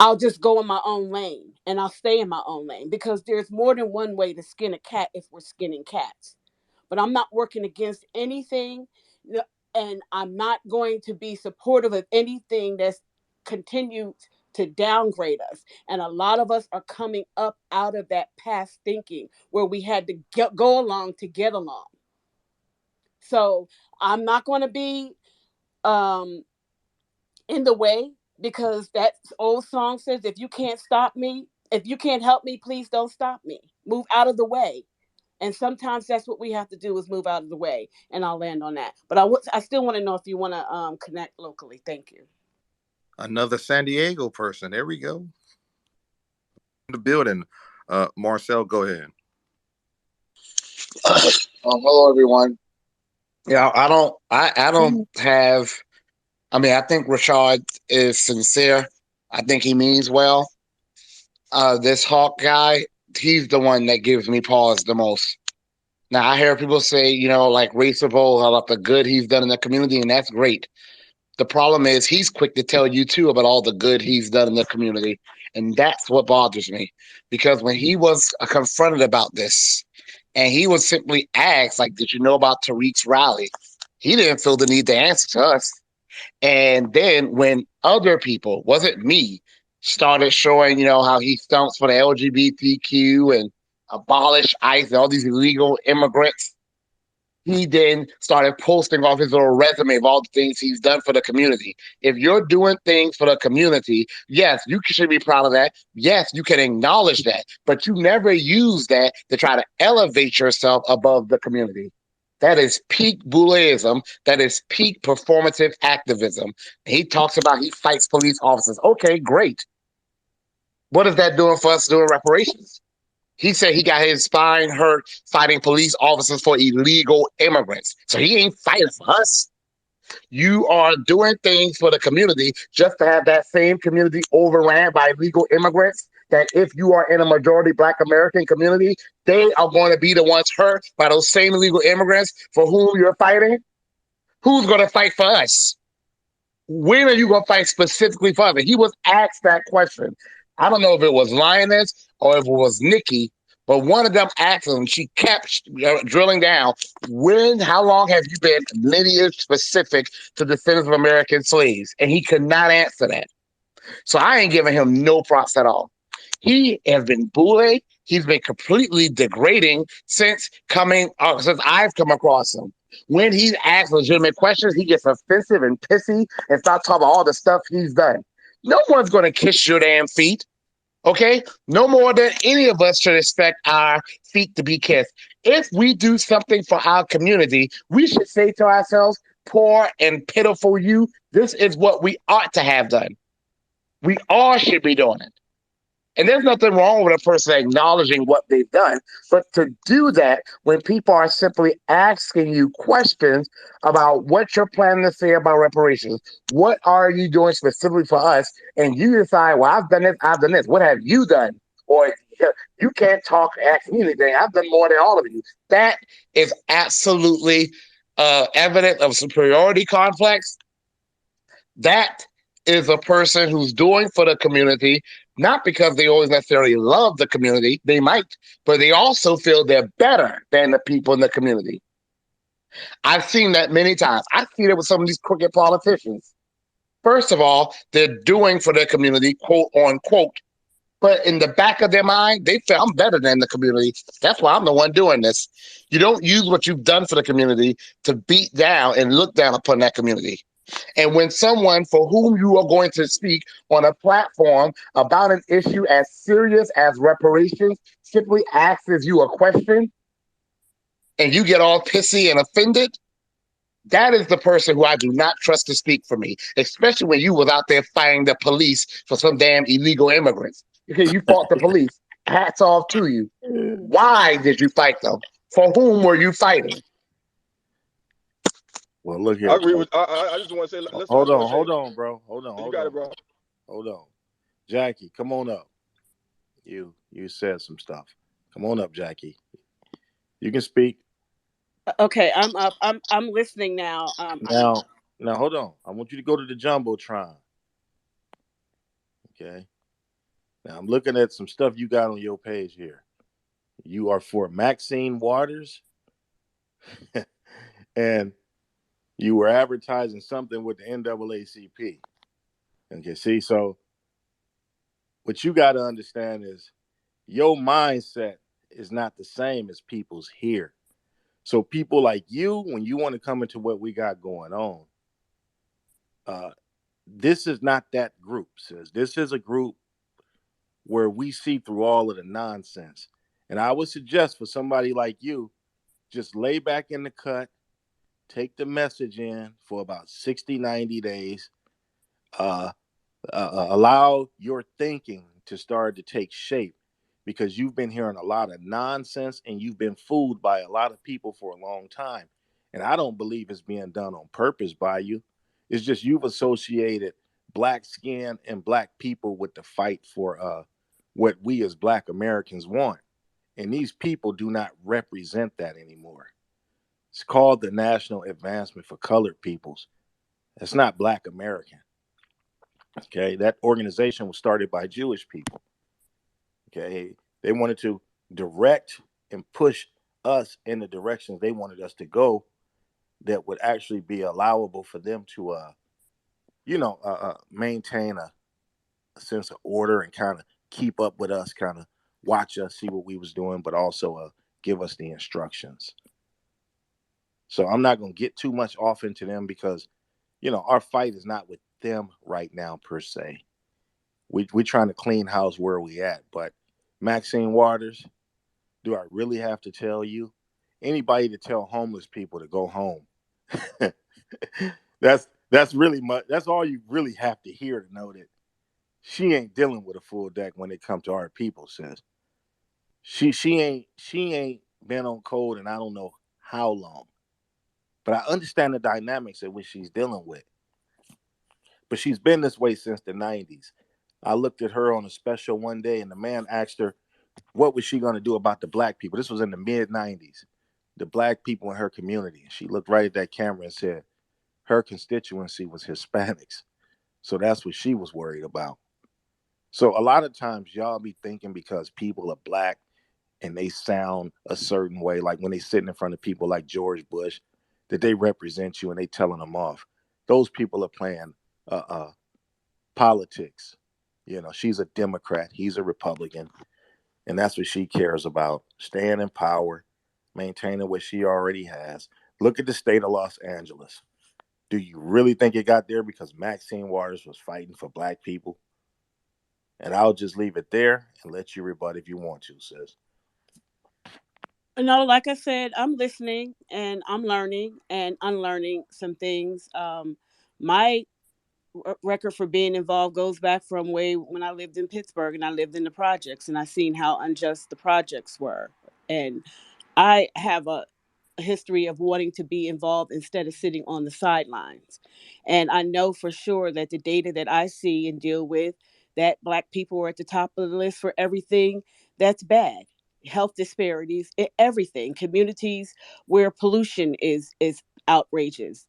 I'll just go in my own lane and I'll stay in my own lane because there's more than one way to skin a cat if we're skinning cats. But I'm not working against anything, and I'm not going to be supportive of anything that's continued to downgrade us. And a lot of us are coming up out of that past thinking where we had to go along to get along. So I'm not going to be um, in the way, because that old song says, if you can't stop me, if you can't help me, please don't stop me. Move out of the way. And sometimes that's what we have to do, is move out of the way. And I'll land on that. But I still want to know if you want to connect locally. Thank you. Another San Diego person. There we go. The building. Marcel, go ahead. Hello, everyone. Yeah, I don't have. I mean, I think Rashad is sincere. I think he means well. This Hawk guy, he's the one that gives me pause the most. Now, I hear people say, like Race Revolt, about the good he's done in the community, and that's great. The problem is he's quick to tell you too about all the good he's done in the community, and that's what bothers me. Because when he was confronted about this, and he was simply asked, like, "Did you know about Tariq's rally?" He didn't feel the need to answer to us. And then when other people, wasn't me, started showing, how he stumps for the LGBTQ and abolish ICE and all these illegal immigrants, he then started posting off his little resume of all the things he's done for the community. If you're doing things for the community, yes, you should be proud of that. Yes, you can acknowledge that, but you never use that to try to elevate yourself above the community. That is peak Boulezism. That is peak performative activism. He talks about he fights police officers. Okay, great. What is that doing for us doing reparations? He said he got his spine hurt fighting police officers for illegal immigrants. So he ain't fighting for us. You are doing things for the community just to have that same community overran by illegal immigrants. That if you are in a majority Black American community, they are going to be the ones hurt by those same illegal immigrants for whom you're fighting. Who's going to fight for us? When are you going to fight specifically for us? And he was asked that question. I don't know if it was Lioness or if it was Nikki, but one of them asked him. She kept drilling down. How long have you been lineage specific to descendants of American slaves? And he could not answer that. So I ain't giving him no props at all. He has been bullied. He's been completely degrading since I've come across him. When he's asked legitimate questions, he gets offensive and pissy and starts talking about all the stuff he's done. No one's going to kiss your damn feet. Okay? No more than any of us should expect our feet to be kissed. If we do something for our community, we should say to ourselves, poor and pitiful you, this is what we ought to have done. We all should be doing it. And there's nothing wrong with a person acknowledging what they've done. But to do that when people are simply asking you questions about what you're planning to say about reparations, what are you doing specifically for us? And you decide, well, I've done this. What have you done? Or you can't talk, ask me anything. I've done more than all of you. That is absolutely evident of superiority complex. That is a person who's doing for the community, not because they always necessarily love the community, they might, but they also feel they're better than the people in the community. I've seen that many times. I've seen it with some of these crooked politicians. First of all, they're doing for their community, quote unquote, but in the back of their mind, they feel I'm better than the community. That's why I'm the one doing this. You don't use what you've done for the community to beat down and look down upon that community. And when someone for whom you are going to speak on a platform about an issue as serious as reparations simply asks you a question and you get all pissy and offended, that is the person who I do not trust to speak for me, especially when you was out there fighting the police for some damn illegal immigrants. Okay, you fought the police. Hats off to you. Why did you fight them? For whom were you fighting? Well, look I here, agree Jackie. with. I just want to say. Listen, I Hold just want on, to say. hold on, bro. You got it, bro. Hold on. Jackie, come on up. You said some stuff. Come on up, Jackie. You can speak Okay, I'm up. I'm listening now. I'm now. Now, hold on. I want you to go to the jumbotron. Okay. Now I'm looking at some stuff you got on your page here. You are for Maxine Waters, and you were advertising something with the NAACP. Okay, see, so what you got to understand is your mindset is not the same as people's here. So people like you, when you want to come into what we got going on, uh, this is not that group, sis. This is a group where we see through all of the nonsense. And I would suggest for somebody like you, just lay back in the cut, take the message in for about 60, 90 days, uh, allow your thinking to start to take shape because you've been hearing a lot of nonsense and you've been fooled by a lot of people for a long time. And I don't believe it's being done on purpose by you. It's just you've associated black skin and black people with the fight for what we as black Americans want. And these people do not represent that anymore. It's called the National Advancement for Colored Peoples. It's not black American. Okay, that organization was started by Jewish people. Okay, they wanted to direct and push us in the directions they wanted us to go that would actually be allowable for them to, maintain a sense of order and kind of keep up with us, kind of watch us, see what we was doing, but also give us the instructions. So I'm not going to get too much off into them because, our fight is not with them right now per se. We trying to clean house where we at. But Maxine Waters, do I really have to tell you? Anybody to tell homeless people to go home. that's really much. That's all you really have to hear to know that she ain't dealing with a full deck when it comes to our people. Says she ain't been on code and I don't know how long. But I understand the dynamics at which she's dealing with. But she's been this way since the 90s. I looked at her on a special one day and the man asked her what was she going to do about the black people. This was in the mid 90s. The black people in her community. She looked right at that camera and said her constituency was Hispanics. So that's what she was worried about. So a lot of times y'all be thinking because people are black and they sound a certain way, like when they sitting in front of people like George Bush, that they represent you and they telling them off. Those people are playing politics. She's a Democrat, he's a Republican, and that's what she cares about: staying in power, maintaining what she already has. Look at the state of Los Angeles. Do you really think it got there because Maxine Waters was fighting for black people? And I'll just leave it there and let you rebut if you want to, sis. no, like I said, I'm listening and I'm learning and unlearning some things. My record for being involved goes back from way when I lived in Pittsburgh and I lived in the projects and I seen how unjust the projects were. And I have a history of wanting to be involved instead of sitting on the sidelines. And I know for sure that the data that I see and deal with, that black people are at the top of the list for everything that's bad. Health disparities, everything, communities where pollution is outrageous.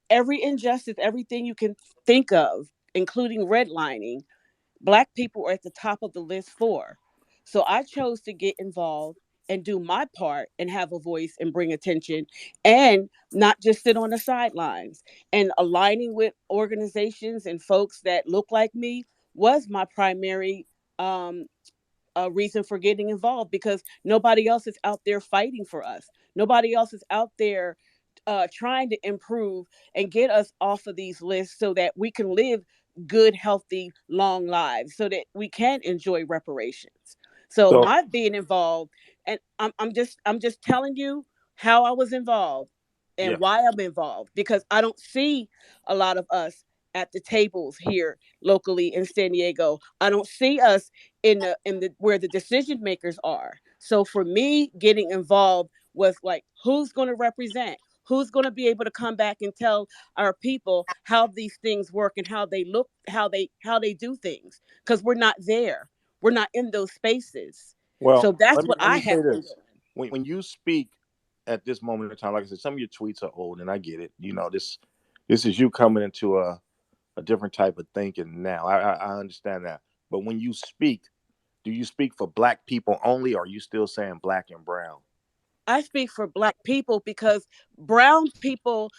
Every injustice, everything you can think of, including redlining, black people are at the top of the list for. So I chose to get involved and do my part and have a voice and bring attention and not just sit on the sidelines. And aligning with organizations and folks that look like me was my primary um, a reason for getting involved because nobody else is out there fighting for us. Nobody else is out there trying to improve and get us off of these lists so that we can live good, healthy, long lives, so that we can enjoy reparations. So So my being involved, and I'm just telling you how I was involved and yeah. why I'm involved because I don't see a lot of us at the tables here locally in San Diego. I don't see us in the where the decision makers are. So for me, getting involved was like, who's going to represent? Who's going to be able to come back and tell our people how these things work and how they look, how they do things? Because we're not there. We're not in those spaces. Well, So that's let me what let I me say have been this. doing. When you speak at this moment in time, like I said, some of your tweets are old, and I get it. You know, this is you coming into a different type of thinking now. I understand that. But when you speak, do you speak for black people only, or are you still saying black and brown? I speak for black people because brown people,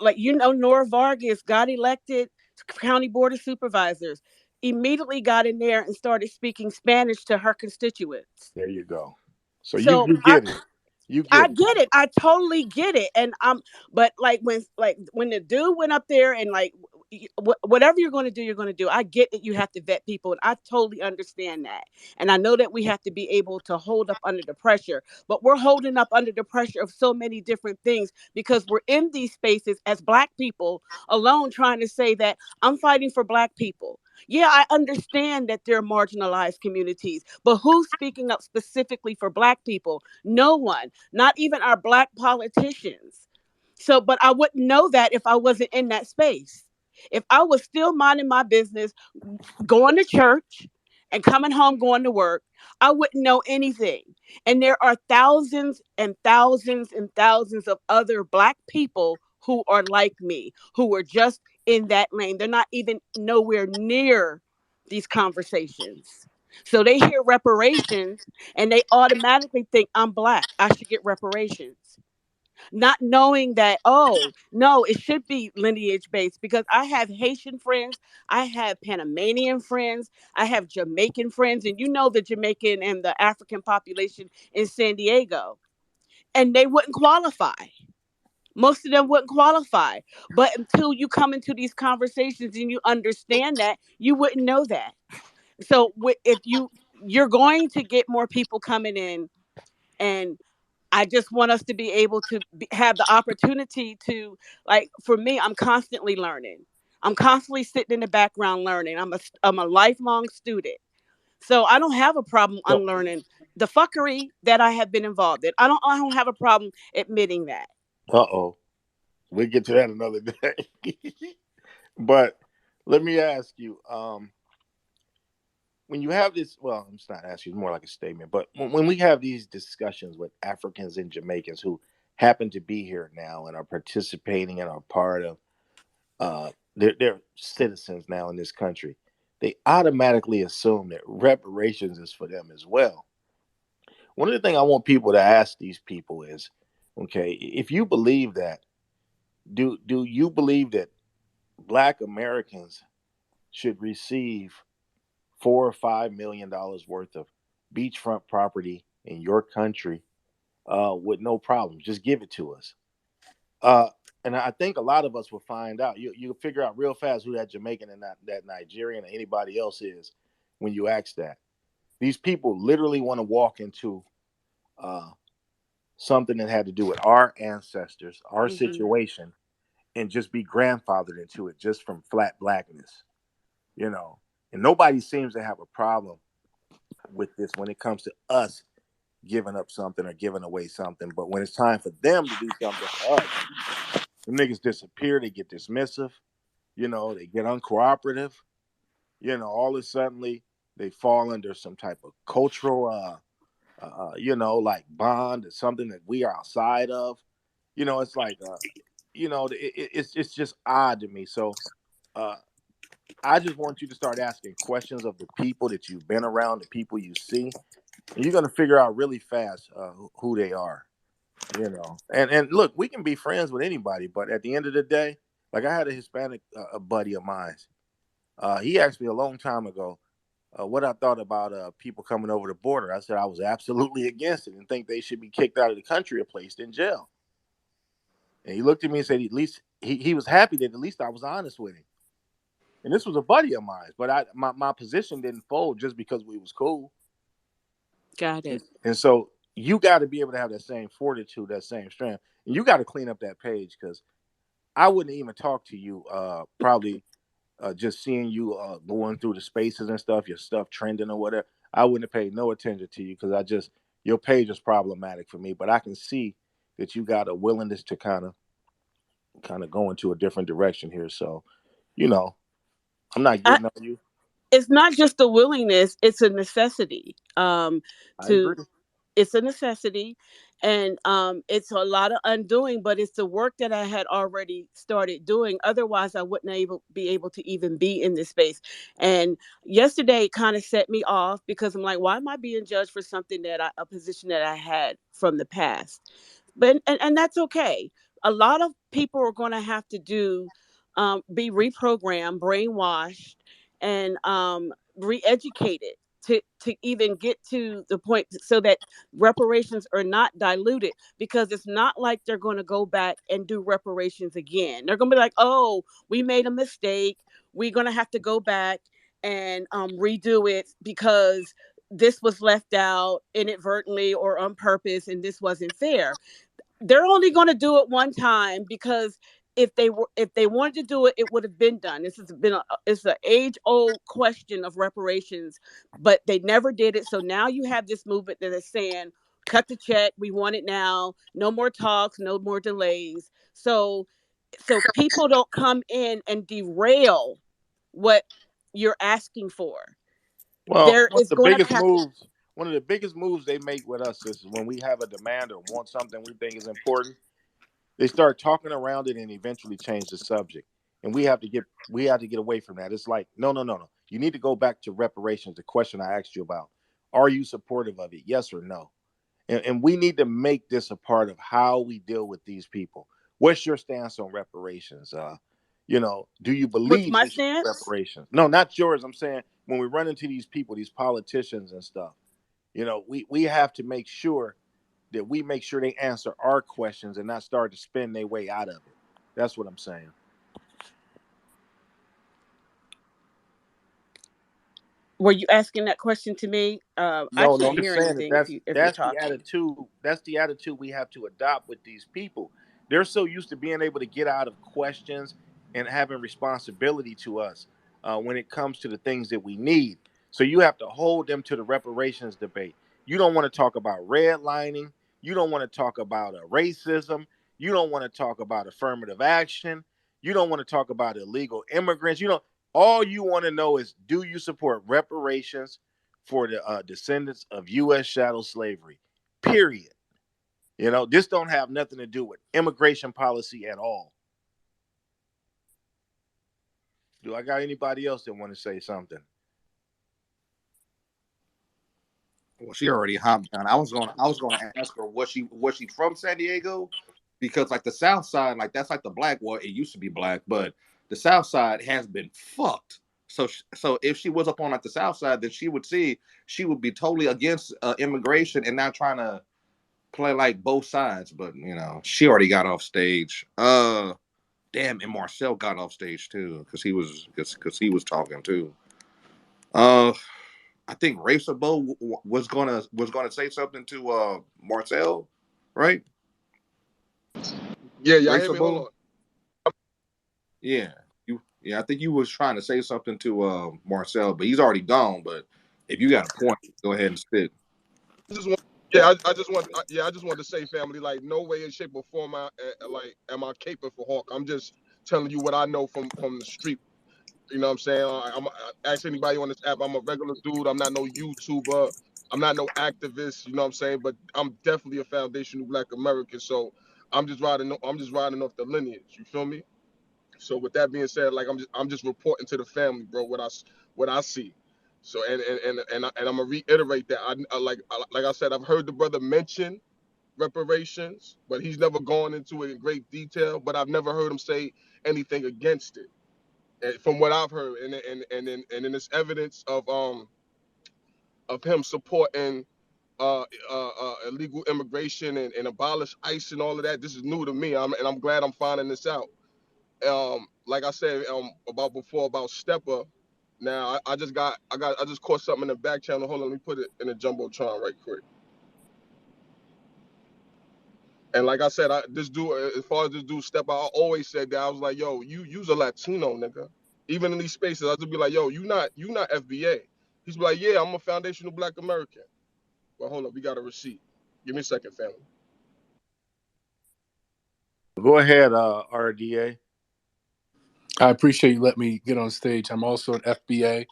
like Nora Vargas got elected county board of supervisors, immediately got in there and started speaking Spanish to her constituents. There you go. So you So you get it. You I get it. get it. I totally get it. And but like when the dude went up there and like whatever you're going to do, you're going to do. I get that you have to vet people, and I totally understand that. And I know that we have to be able to hold up under the pressure, but we're holding up under the pressure of so many different things because we're in these spaces as black people alone trying to say that I'm fighting for black people. Yeah, I understand that there are marginalized communities, but who's speaking up specifically for black people? No one, not even our black politicians. So, but I wouldn't know that if I wasn't in that space. If I was still minding my business, going to church and coming home, going to work, I wouldn't know anything. And there are thousands and thousands and thousands of other black people who are like me, who are just in that lane. They're not even nowhere near these conversations. So they hear reparations and they automatically think I'm black. I should get reparations, not knowing that, oh no, it should be lineage based, because I have Haitian friends, I have Panamanian friends, I have Jamaican friends, and the Jamaican and the African population in San Diego, and they wouldn't qualify. Most of them wouldn't qualify, but until you come into these conversations and you understand that, you wouldn't know that. So if you're going to get more people coming in, and I just want us to be able to have the opportunity to, like, for me, I'm constantly learning. I'm constantly sitting in the background learning. I'm a lifelong student. So I don't have a problem So, unlearning the fuckery that I have been involved in. I don't have a problem admitting that. uh-oh. We'll get to that another day. But let me ask you, when you have this, well, I'm just not asking, it's more like a statement, but when we have these discussions with Africans and Jamaicans who happen to be here now and are participating and are part of, they're citizens now in this country, they automatically assume that reparations is for them as well. One of the things I want people to ask these people is, okay, if you believe that, do you believe that Black Americans should receive $4 or $5 million worth of beachfront property in your country with no problem? Just give it to us. Uh, and I think a lot of us will find out. You figure out real fast who that Jamaican and that Nigerian or anybody else is when you ask that. These people literally want to walk into uh, something that had to do with our ancestors, our Hmm. situation, and just be grandfathered into it just from flat blackness, you know. And nobody seems to have a problem with this when it comes to us giving up something or giving away something. But when it's time for them to do something for us, the niggas disappear, they get dismissive, you know, they get uncooperative, you know, all of a sudden they fall under some type of cultural you know, like bond or something that we are outside of. You know, it's like you know, it's just odd to me. So uh I just want you to start asking questions of the people that you've been around, the people you see, and you're gonna figure out really fast who they are. You know, and look, we can be friends with anybody, but at the end of the day, like I had a Hispanic a buddy of mine. He asked me a long time ago what I thought about people coming over the border. I said I was absolutely against it and think they should be kicked out of the country or placed in jail. And he looked at me and said, at least he was happy that at least I was honest with him. And this was a buddy of mine, but my position didn't fold just because we was cool. Got it. And so you got to be able to have that same fortitude, that same strength, and you got to clean up that page because I wouldn't even talk to you probably just seeing you going through the spaces and stuff, your stuff trending or whatever. I wouldn't have paid no attention to you because your page is problematic for me. But I can see that you got a willingness to kind of kind of go into a different direction here. So, you know, I'm not I, getting on you. it's not just a willingness; it's a necessity. I To agree. it's a necessity, and it's a lot of undoing, but it's the work that I had already started doing. Otherwise I wouldn't be able to even be in this space. And yesterday it kind of set me off because I'm like, why am I being judged for something a position that I had from the past? But and that's okay. A lot of people are going to have to do be reprogrammed, brainwashed, and re-educated to even get to the point so that reparations are not diluted, because it's not like they're going to go back and do reparations again. They're going to be like, oh, we made a mistake, we're going to have to go back and redo it because this was left out inadvertently or on purpose and this wasn't fair. They're only going to do it one time, because if they wanted to do it, it would have been done. This has been it's an age old question of reparations, but they never did it. So now you have this movement that is saying, cut the check, we want it now, no more talks, no more delays. So people don't come in and derail what you're asking for. Well, There is going to have to. one of the biggest moves they make with us is when we have a demand or want something we think is important, they start talking around it and eventually change the subject. And we have to get away from that. It's like, no, no, no, no. You need to go back to reparations, the question I asked you about. Are you supportive of it? Yes or no? And we need to make this a part of how we deal with these people. What's your stance on reparations? Do you What's believe my they should get stance? reparations? No, not yours. I'm saying when we run into these people, these politicians and stuff, we have to make sure that we make sure they answer our questions and not start to spin their way out of it. That's what I'm saying. Were you asking that question to me? I No, no, can't I'm just hear saying that anything if you're that's the talking. attitude. That's the attitude we have to adopt with these people. They're so used to being able to get out of questions and having responsibility to us when it comes to the things that we need. So you have to hold them to the reparations debate. You don't want to talk about redlining. You don't want to talk about racism. You don't want to talk about affirmative action. You don't want to talk about illegal immigrants. All you want to know is, do you support reparations for the descendants of U.S. chattel slavery? Period. This don't have nothing to do with immigration policy at all. Do I got anybody else that want to say something? Well, she already hopped down. I was gonna ask her was she from San Diego, because like the South Side, like that's like the black, well, it used to be black, but the South Side has been fucked. So if she was up on like the South Side, then she would be totally against immigration and not trying to play like both sides. But she already got off stage. Damn, and Marcel got off stage too because he was talking too. Uh, I think Raceable was gonna say something to Marcel, right? Yeah, y'all hear me? Hold Raceable, on. yeah, yeah. I think you was trying to say something to Marcel, but he's already gone. But if you got a point, go ahead and spit. I just want, yeah, I just want to say, family, like, no way in shape or form, am I caping for Hawk. I'm just telling you what I know from the street. You know what I'm saying? Ask anybody on this app. I'm a regular dude. I'm not no YouTuber. I'm not no activist. You know what I'm saying? But I'm definitely a foundational Black American. So I'm just riding off the lineage. You feel me? So with that being said, like I'm just reporting to the family, bro, what I see. So and I'm gonna reiterate that like I said, I've heard the brother mention reparations, but he's never gone into it in great detail. But I've never heard him say anything against it. And from what I've heard, and then there's evidence of him supporting illegal immigration and abolish ICE and all of that. This is new to me, and I'm glad I'm finding this out. Like I said about before about Stepper. Now I just caught something in the back channel. Hold on, let me put it in the jumbotron right quick. And like I said, this dude, as far as this dude Stepper, I always said that I was like, yo, you's a Latino nigga. Even in these spaces, I just be like, yo, you not FBA. He's be like, yeah, I'm a foundational Black American. But hold up, we got a receipt. Give me a second, family. Go ahead, RDA. I appreciate you letting me get on stage. I'm also an FBA.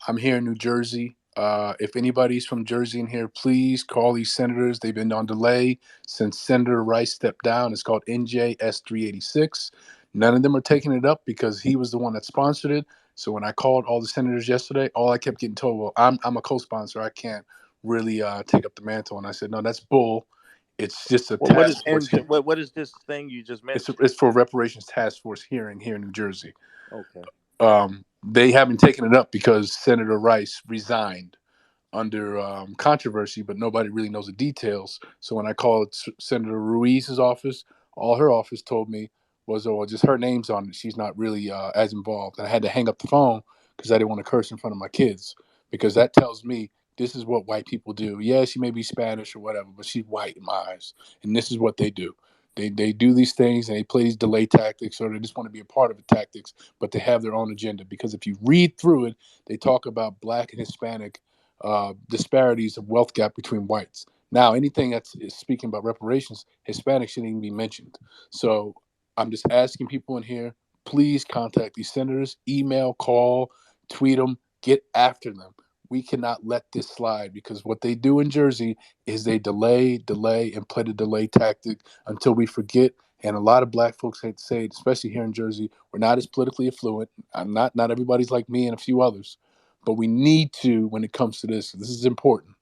I'm here in New Jersey. If anybody's from Jersey in here, please call these senators. They've been on delay since Senator Rice stepped down. It's called NJS 386. None of them are taking it up because he was the one that sponsored it. So when I called all the senators yesterday, all I kept getting told, well, I'm a co-sponsor. I can't really take up the mantle. And I said, no, that's bull. It's just a Well, what is task force. what is this thing you just mentioned? It's for reparations task force hearing here in New Jersey. Okay. They haven't taken it up because Senator Rice resigned under controversy, but nobody really knows the details. So when I called Senator Ruiz's office, all her office told me was, oh, just her name's on it. She's not really as involved. And I had to hang up the phone because I didn't want to curse in front of my kids, because that tells me this is what white people do. Yeah, she may be Spanish or whatever, but she's white in my eyes. And this is what they do. They do these things and they play these delay tactics, or they just want to be a part of the tactics, but they have their own agenda. Because if you read through it, they talk about black and Hispanic disparities of wealth gap between whites. Now, anything that's is speaking about reparations, Hispanics shouldn't even be mentioned. So I'm just asking people in here, please contact these senators, email, call, tweet them, get after them. We cannot let this slide, because what they do in Jersey is they delay, and play the delay tactic until we forget. And a lot of black folks hate to say it, especially here in Jersey, we're not as politically affluent. I'm not everybody's like me and a few others. But we need to, when it comes to this is important,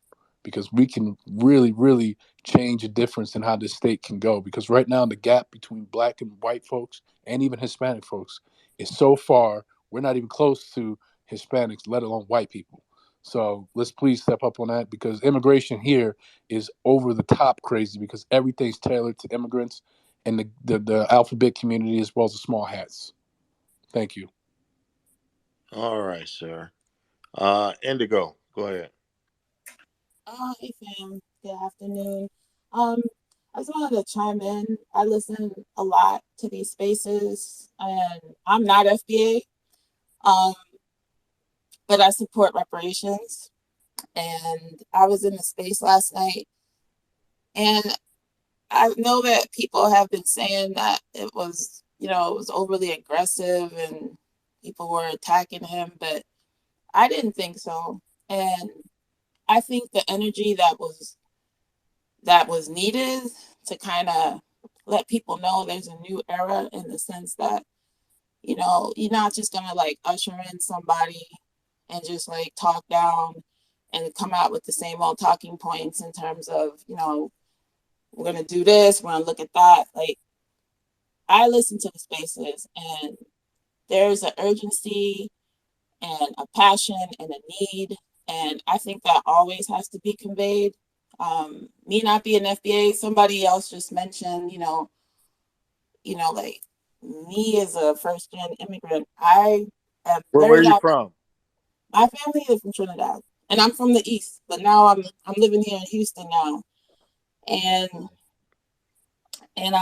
because we can really, really change a difference in how this state can go. Because right now, the gap between black and white folks and even Hispanic folks is so far, we're not even close to Hispanics, let alone white people. So let's please step up on that, because immigration here is over the top crazy, because everything's tailored to immigrants and the alphabet community as well as the small hats. Thank you. All right, sir. Indigo, go ahead. Hey fam, good afternoon. Um, I just wanted to chime in. I listen a lot to these spaces, and I'm not FBA, but I support reparations. And I was in the space last night, and I know that people have been saying that it was, it was overly aggressive and people were attacking him, but I didn't think so. And I think the energy that was needed to kind of let people know there's a new era, in the sense that, you're not just gonna like usher in somebody and just like talk down and come out with the same old talking points in terms of, we're gonna do this, we're gonna look at that. Like, I listen to the spaces, and there's an urgency and a passion and a need, and I think that always has to be conveyed. Me not being FBA, somebody else just mentioned, like, me as a first gen immigrant, I am Where very are you happy. from? My family is from Trinidad, and I'm from the East, but now I'm living here in Houston now, and Okay. and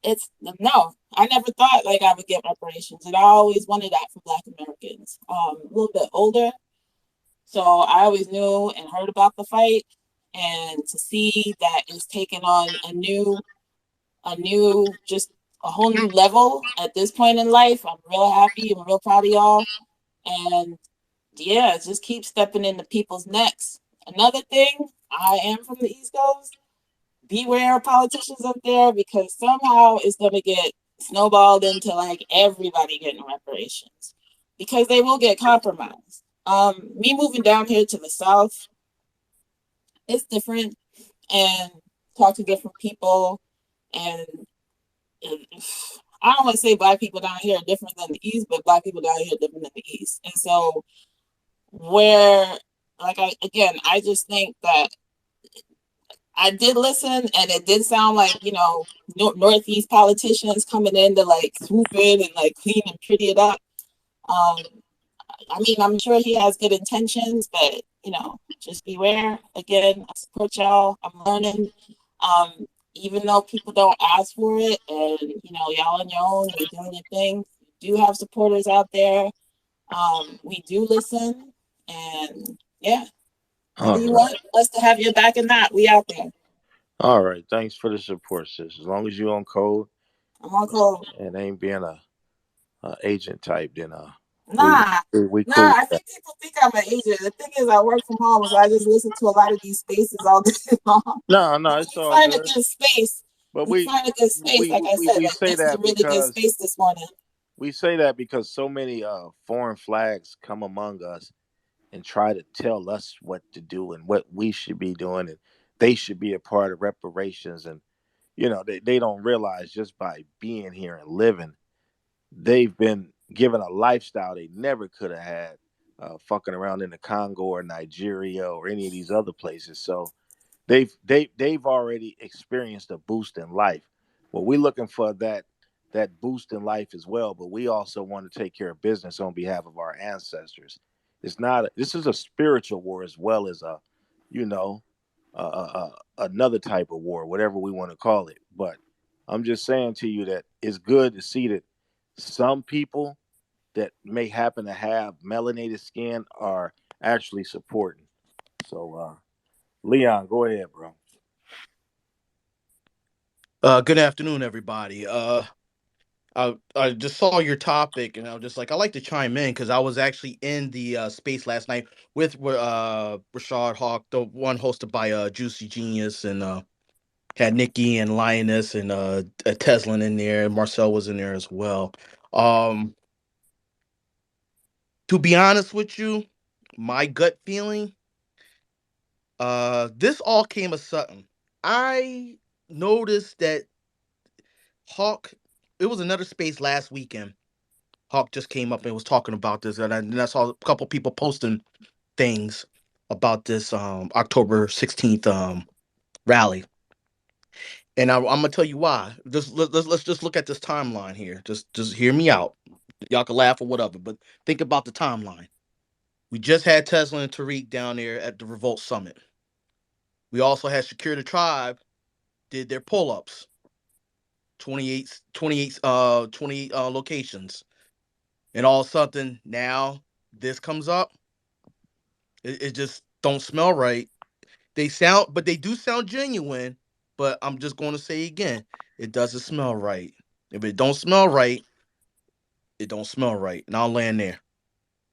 it's no, I never thought like I would get reparations, and I always wanted that for Black Americans. A little bit older, so I always knew and heard about the fight, and to see that it's taken on just a whole new level at this point in life. I'm real happy. I'm real proud of y'all. And yeah, just keep stepping into people's necks. Another thing, I am from the East Coast. Beware of politicians up there, because somehow it's going to get snowballed into like everybody getting reparations, because they will get compromised. Me moving down here to the South, it's different, and talk to different people, and I don't want to say Black people down here are different than the East, but Black people down here are different than the East. And so, where, like, I just think that I did listen, and it did sound like, Northeast politicians coming in to like swoop in and like clean and pretty it up. Um, I mean, I'm sure he has good intentions, but just beware. Again, I support y'all. I'm learning. Um, Even though people don't ask for it, and y'all on your own, you're doing your thing. You do have supporters out there. We do listen, and yeah, whether All you right. want us to have your back or not, we out there. All right. Thanks for the support, sis. As long as you on code, I'm gonna call. and ain't being a agent type, then we Nah, we nah. cool I with think people think I'm an agent. The thing is, I work from home, so I just listen to a lot of these spaces all day long. that. No, But it's we all find a good. good space. But We find a good space. Like I said, we like say this is a that really good because space this morning. so many foreign flags come among us and try to tell us what to do and what we should be doing, and they should be a part of reparations. And they don't realize, just by being here and living, they've been given a lifestyle they never could have had, fucking around in the Congo or Nigeria or any of these other places. So they've already experienced a boost in life. Well, we're looking for that boost in life as well, but we also want to take care of business on behalf of our ancestors. It's not. This is a spiritual war as well as you know, another type of war, whatever we want to call it. But I'm just saying to you that it's good to see that some people that may happen to have melanated skin are actually supporting. So, Leon, go ahead, bro. Good afternoon, everybody. I just saw your topic, and I was just like, I like to chime in because I was actually in the space last night with Rashad Hawk, the one hosted by Juicy Genius, and had Nikki and Lioness and Tesla in there, and Marcel was in there as well. Um, to be honest with you, my gut feeling, this all came as sudden. I noticed that Hawk. It was another space last weekend. Hawk just came up and was talking about this, and I saw a couple people posting things about this October 16th rally. And I'm gonna tell you why. Let's just look at this timeline here. Just hear me out. Y'all can laugh or whatever, but think about the timeline. We just had Tesla and Tariq down there at the Revolt Summit. We also had Secure the Tribe did their pull-ups, 28 locations. And all of a sudden now this comes up. It just don't smell right. But they do sound genuine. But I'm just going to say again, it doesn't smell right. If it don't smell right, it don't smell right, and I'll land there.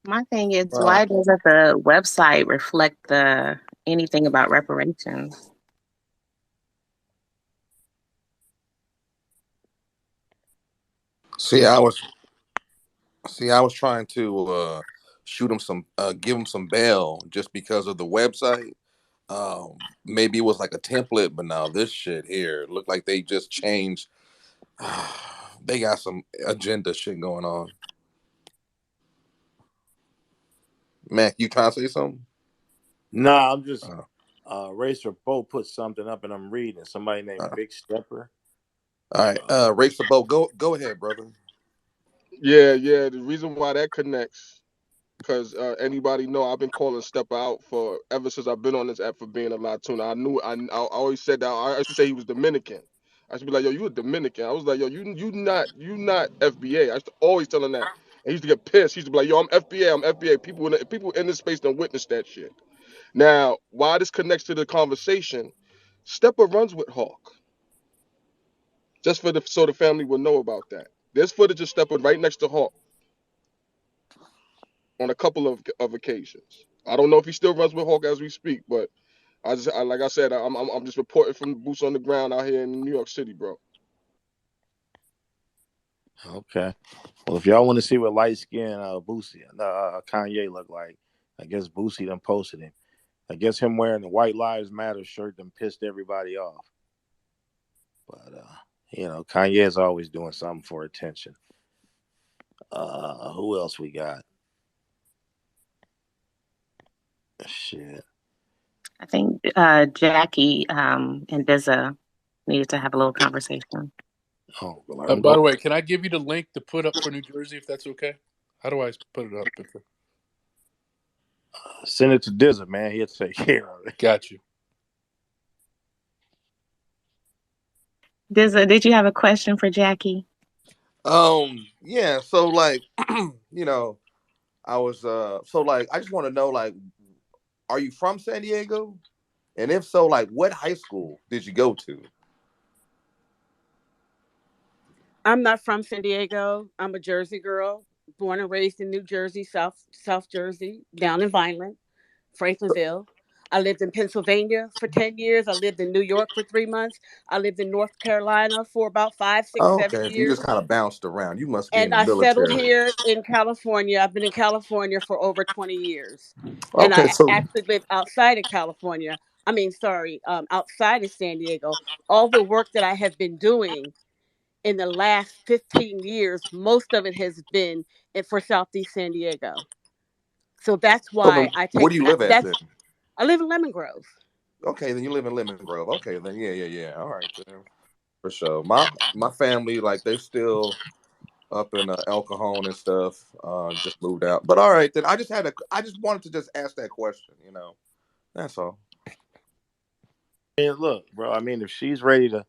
My thing is, Well, why doesn't the website reflect the anything about reparations? See, I was trying to shoot him some, give him some bail just because of the website. Maybe it was like a template, but now this shit here looked like they just changed. They got some agenda shit going on. Mac, you trying to say something? nah, I'm just Uh, Racer Bo put something up and I'm reading. Somebody named uh, Big Stepper. all right, Uh, race the boat. Go ahead, brother. Yeah, yeah. The reason why that connects, because anybody know I've been calling Step Out for ever since I've been on this app for being a Latino. I always said that. I used to say he was Dominican. I used to be like, yo, you a Dominican. I was like, yo, you not FBA. I used to always tell him that. And he used to get pissed. He used to be like, yo, I'm FBA. I'm FBA. People in this space don't witness that shit. Now, why this connects to the conversation? Stepper runs with Hawk, just for the so the family will know about that. There's footage of Stepper right next to Hawk on a couple of occasions. I don't know if he still runs with Hawk as we speak, but like I said, I'm just reporting from the boots on the ground out here in New York City, bro. okay. Well, if y'all want to see what light skin Boosie, Kanye look like, I guess Boosie done posted him. I guess him wearing the White Lives Matter shirt done pissed everybody off. But Kanye is always doing something for attention. Who else we got? Shit. I think Jackie and Dizza needed to have a little conversation. Oh, well, By the way, can I give you the link to put up for New Jersey if that's okay? How do I put it up? send it to Dizza, man. He'll take care of it. Got you. Dizza, did you have a question for Jackie? Yeah. So like, you know, I was so like, I just want to know, like, are you from San Diego? And if so, like, what high school did you go to? I'm not from San Diego. I'm a Jersey girl, born and raised in New Jersey, South Jersey, down in Vineland, Franklinville. I lived in Pennsylvania for 10 years. I lived in New York for 3 months. I lived in North Carolina for about five, six, Oh, seven okay. So you just years. kind of bounced around. You must be in And the I settled military. here in California. I've been in California for over 20 years. And Okay, I so actually live outside of California. I mean, sorry, outside of San Diego. All the work that I have been doing in the last 15 years, most of it has been for Southeast San Diego. So that's so why then I where take do you live at that's then? I live in Lemon Grove. Okay, then you live in Lemon Grove. Okay, then yeah. All right, then for sure. My family like they still up in El Cajon and stuff. Just moved out. But all right, then I just wanted to just ask that question. That's all. And look, bro, I mean, if she's ready to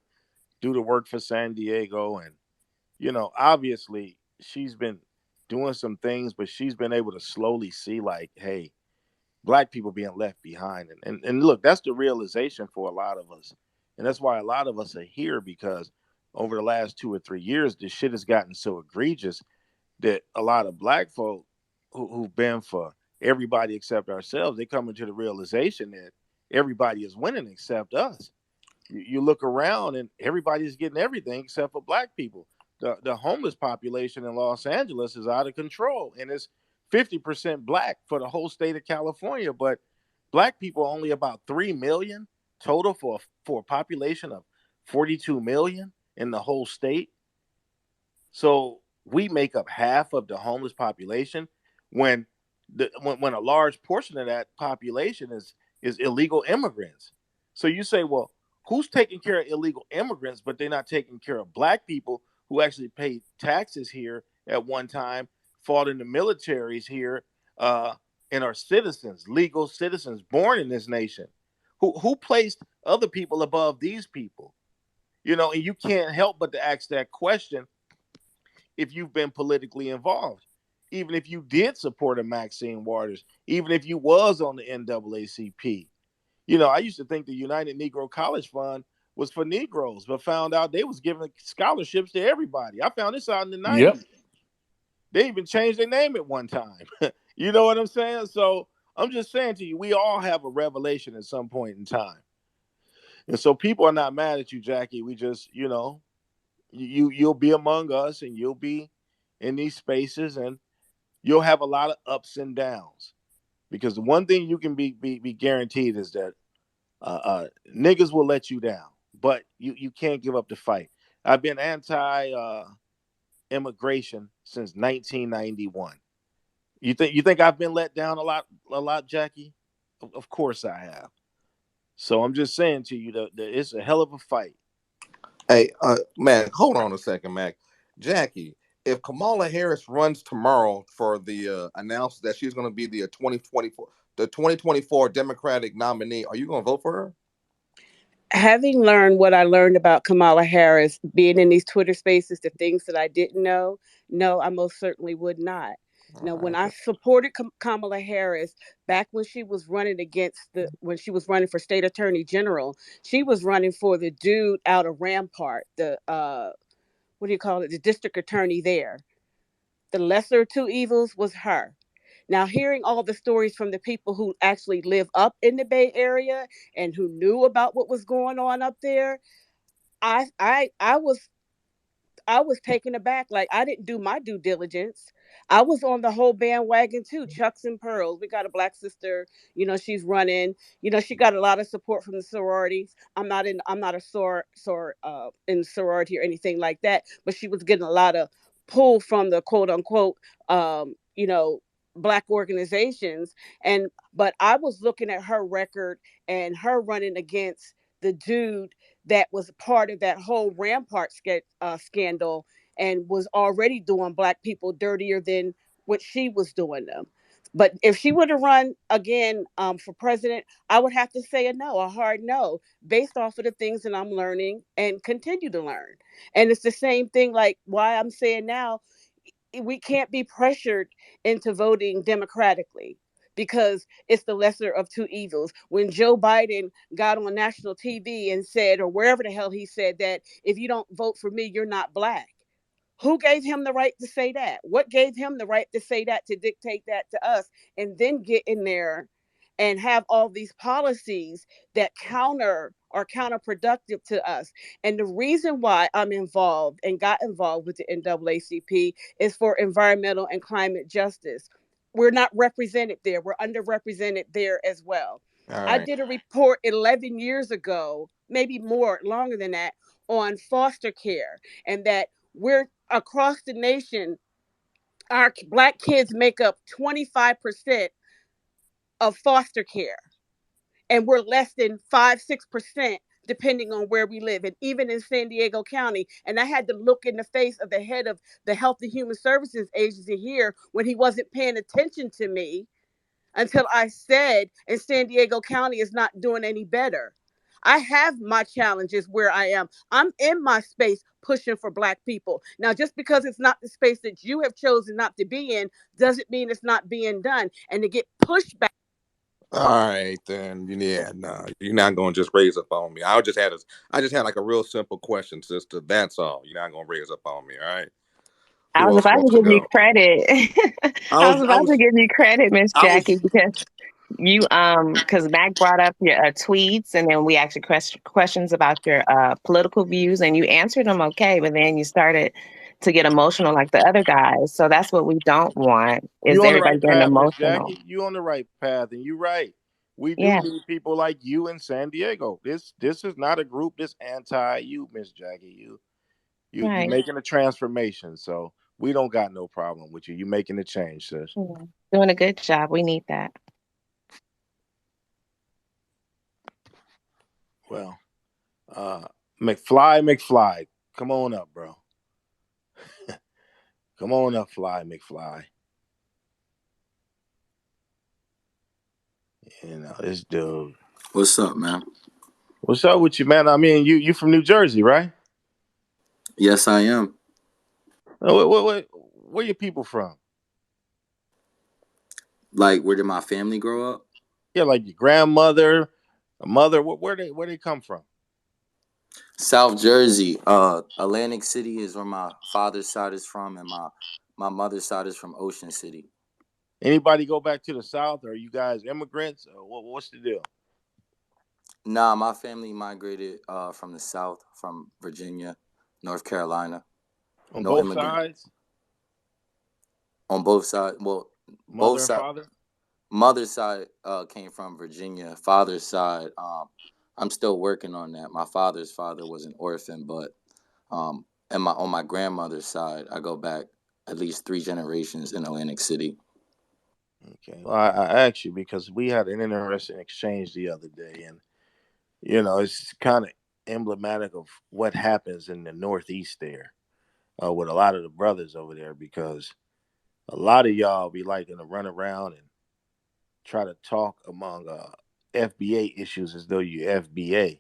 do the work for San Diego, and obviously she's been doing some things, but she's been able to slowly see, like, hey, black people being left behind. And look, that's the realization for a lot of us. And that's why a lot of us are here, because over the last 2 or 3 years, this shit has gotten so egregious that a lot of black folk who've been for everybody except ourselves, they come into the realization that everybody is winning except us. You look around and everybody's getting everything except for black people. The homeless population in Los Angeles is out of control, and it's 50% black for the whole state of California. But black people are only about 3 million total for a population of 42 million in the whole state. So we make up half of the homeless population, when when a large portion of that population is illegal immigrants. So you say, well, who's taking care of illegal immigrants, but they're not taking care of black people who actually paid taxes here at one time, fought in the militaries here, uh, and are citizens, legal citizens born in this nation. Who placed other people above these people? And you can't help but to ask that question if you've been politically involved. Even if you did support a Maxine Waters, even if you was on the NAACP. I used to think the United Negro College Fund was for Negroes, but found out they was giving scholarships to everybody. I found this out in the Yep. 90s. They even changed their name at one time. You know what I'm saying? So I'm just saying to you, we all have a revelation at some point in time. And so people are not mad at you, Jackie. We just, you'll be among us, and you'll be in these spaces, and you'll have a lot of ups and downs, because the one thing you can be guaranteed is that niggas will let you down, but you can't give up the fight. I've been anti immigration since 1991. You think I've been let down a lot, Jackie? Of course I have. So I'm just saying to you that it's a hell of a fight. Hey, man, hold on a second, Mac. Jackie, if Kamala Harris runs tomorrow for the announces that she's going to be the 2024 Democratic nominee, are you going to vote for her? Having learned what I learned about Kamala Harris, being in these Twitter spaces, the things that I didn't know, no, I most certainly would not. All Now, when right. I supported Kamala Harris back when she was running when she was running for state attorney general, she was running for the dude out of Rampart, the what do you call it, the district attorney there. The lesser of two evils was her. Now, hearing all the stories from the people who actually live up in the Bay Area and who knew about what was going on up there, I was taken aback. Like, I didn't do my due diligence. I was on the whole bandwagon too. Chucks and pearls. We got a black sister. She's running. She got a lot of support from the sororities. I'm not a in sorority or anything like that. But she was getting a lot of pull from the quote unquote um, you know black organizations. But I was looking at her record and her running against the dude that was part of that whole scandal and was already doing black people dirtier than what she was doing them. But if she would have run again for president, I would have to say a no, a hard no, based off of the things that I'm learning and continue to learn. And it's the same thing, like why I'm saying now, we can't be pressured into voting democratically because it's the lesser of two evils. When Joe Biden got on national TV and said, or wherever the hell he said, that if you don't vote for me, you're not black. Who gave him the right to say that? What gave him the right to say that, to dictate that to us, and then get in there and have all these policies that counter are counterproductive to us? And the reason why I'm involved and got involved with the NAACP is for environmental and climate justice. We're not represented there. We're underrepresented there as well. All I right. did a report 11 years ago, maybe more, longer than that, on foster care, and that we're across the nation, our black kids make up 25% of foster care, and we're less than 5-6% depending on where we live, and even in San Diego County. And I had to look in the face of the head of the Health and Human Services Agency here when he wasn't paying attention to me, until I said, and San Diego County is not doing any better. I have my challenges where I am. I'm in my space pushing for black people. Now, just because it's not the space that you have chosen not to be in, doesn't mean it's not being done. And to get pushed back. All right, then. Yeah, no, you're not gonna just raise up on me. I just had like a real simple question, sister. That's all. You're not gonna raise up on me, all right? I Who was else about to wants to give you go? credit. I I was, was I about to was, give you credit, Miss I Jackie, was. because you because Mac brought up your tweets, and then we asked you questions about your political views, and you answered them okay, but then you started to get emotional like the other guys. So that's what we don't want, is You on the everybody right getting path, Miss emotional. Jackie. You on the right path, and you right. We do Yeah, need people like you in San Diego. This is not a group that's anti you, Miss Jackie. You right. making a transformation, so we don't got no problem with you. You making a change, sis. Yeah. Doing a good job. We need that. Well, uh, McFly, come on up, bro. Come on up, Fly McFly. You know this dude. What's up, man? What's up with you, man? I mean, you from New Jersey, right? Yes, I am. Where your people from? Like, where did my family grow up? Yeah, like your grandmother, a mother. Where they come from? South Jersey. Atlantic City is where my father's side is from, and my mother's side is from Ocean City. Anybody go back to the South? Or are you guys immigrants? Or what's the deal? Nah, my family migrated from the South, from Virginia, North Carolina. On No both immigrant sides, on both sides. Well, both mother and sides. father. Mother's side came from Virginia. Father's side, I'm still working on that. My father's father was an orphan, but and my on my grandmother's side, I go back at least 3 generations in Atlantic City. Okay. Well, I asked you because we had an interesting exchange the other day, and it's kind of emblematic of what happens in the Northeast there, with a lot of the brothers over there, because a lot of y'all be liking to run around and try to talk among FBA issues as though you FBA,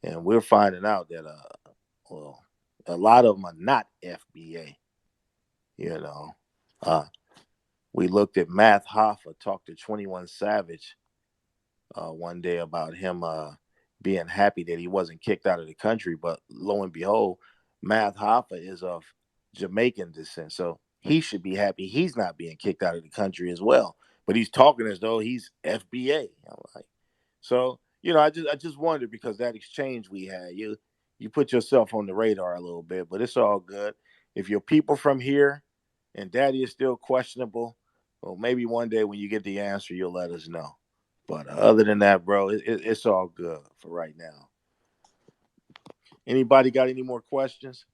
and we're finding out that well, a lot of them are not FBA. You know, uh, we looked at Math Hoffa talk to 21 Savage one day about him being happy that he wasn't kicked out of the country. But lo and behold, Math Hoffa is of Jamaican descent. So he should be happy he's not being kicked out of the country as well. But he's talking as though he's FBA. I'm like, so I just wondered, because that exchange we had, you put yourself on the radar a little bit, but it's all good. If your people from here and daddy is still questionable, well, maybe one day when you get the answer, you'll let us know. But other than that, bro, it's all good for right now. Anybody got any more questions?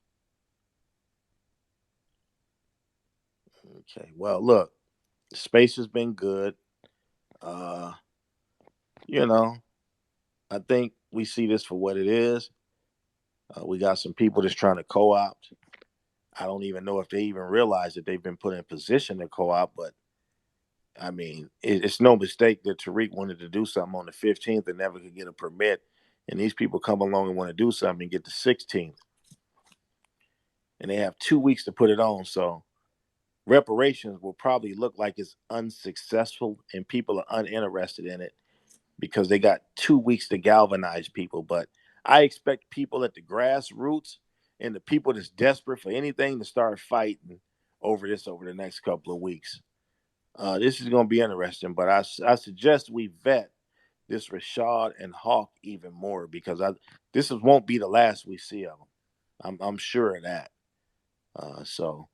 Okay. Well, look, space has been good. Uh, you know, I think we see this for what it is. We got some people that's trying to co-opt. I don't even know if they even realize that they've been put in position to co-op, but I mean, it's no mistake that Tariq wanted to do something on the 15th and never could get a permit. And these people come along and want to do something and get the 16th. And they have 2 weeks to put it on. So reparations will probably look like it's unsuccessful and people are uninterested in it because they got 2 weeks to galvanize people. But I expect people at the grassroots and the people that's desperate for anything to start fighting over this over the next couple of weeks. This is going to be interesting, but I suggest we vet this Rashad and Hawk even more because won't be the last we see of them. I'm sure of that. So,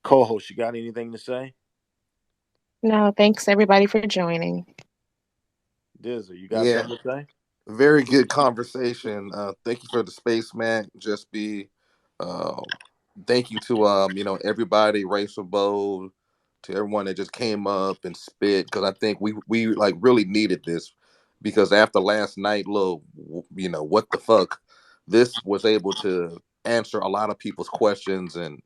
co-host, you got anything to say? No, thanks everybody for joining. Dizzer, you got Yeah, something to say? very good conversation. Thank you for the space, man. Just be, um, thank you to everybody, Racial Bold, to everyone that just came up and spit because I think we like really needed this because after last night, little what the fuck, this was able to answer a lot of people's questions and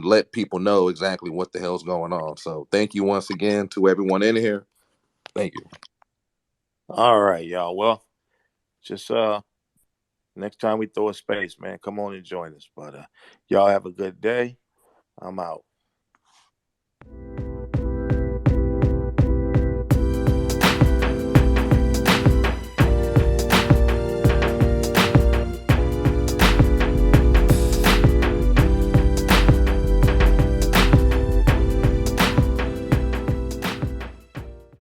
let people know exactly what the hell's going on. So thank you once again to everyone in here. Thank you. All right, y'all. Well, just next time we throw a space, man, come on and join us. But y'all have a good day. I'm out.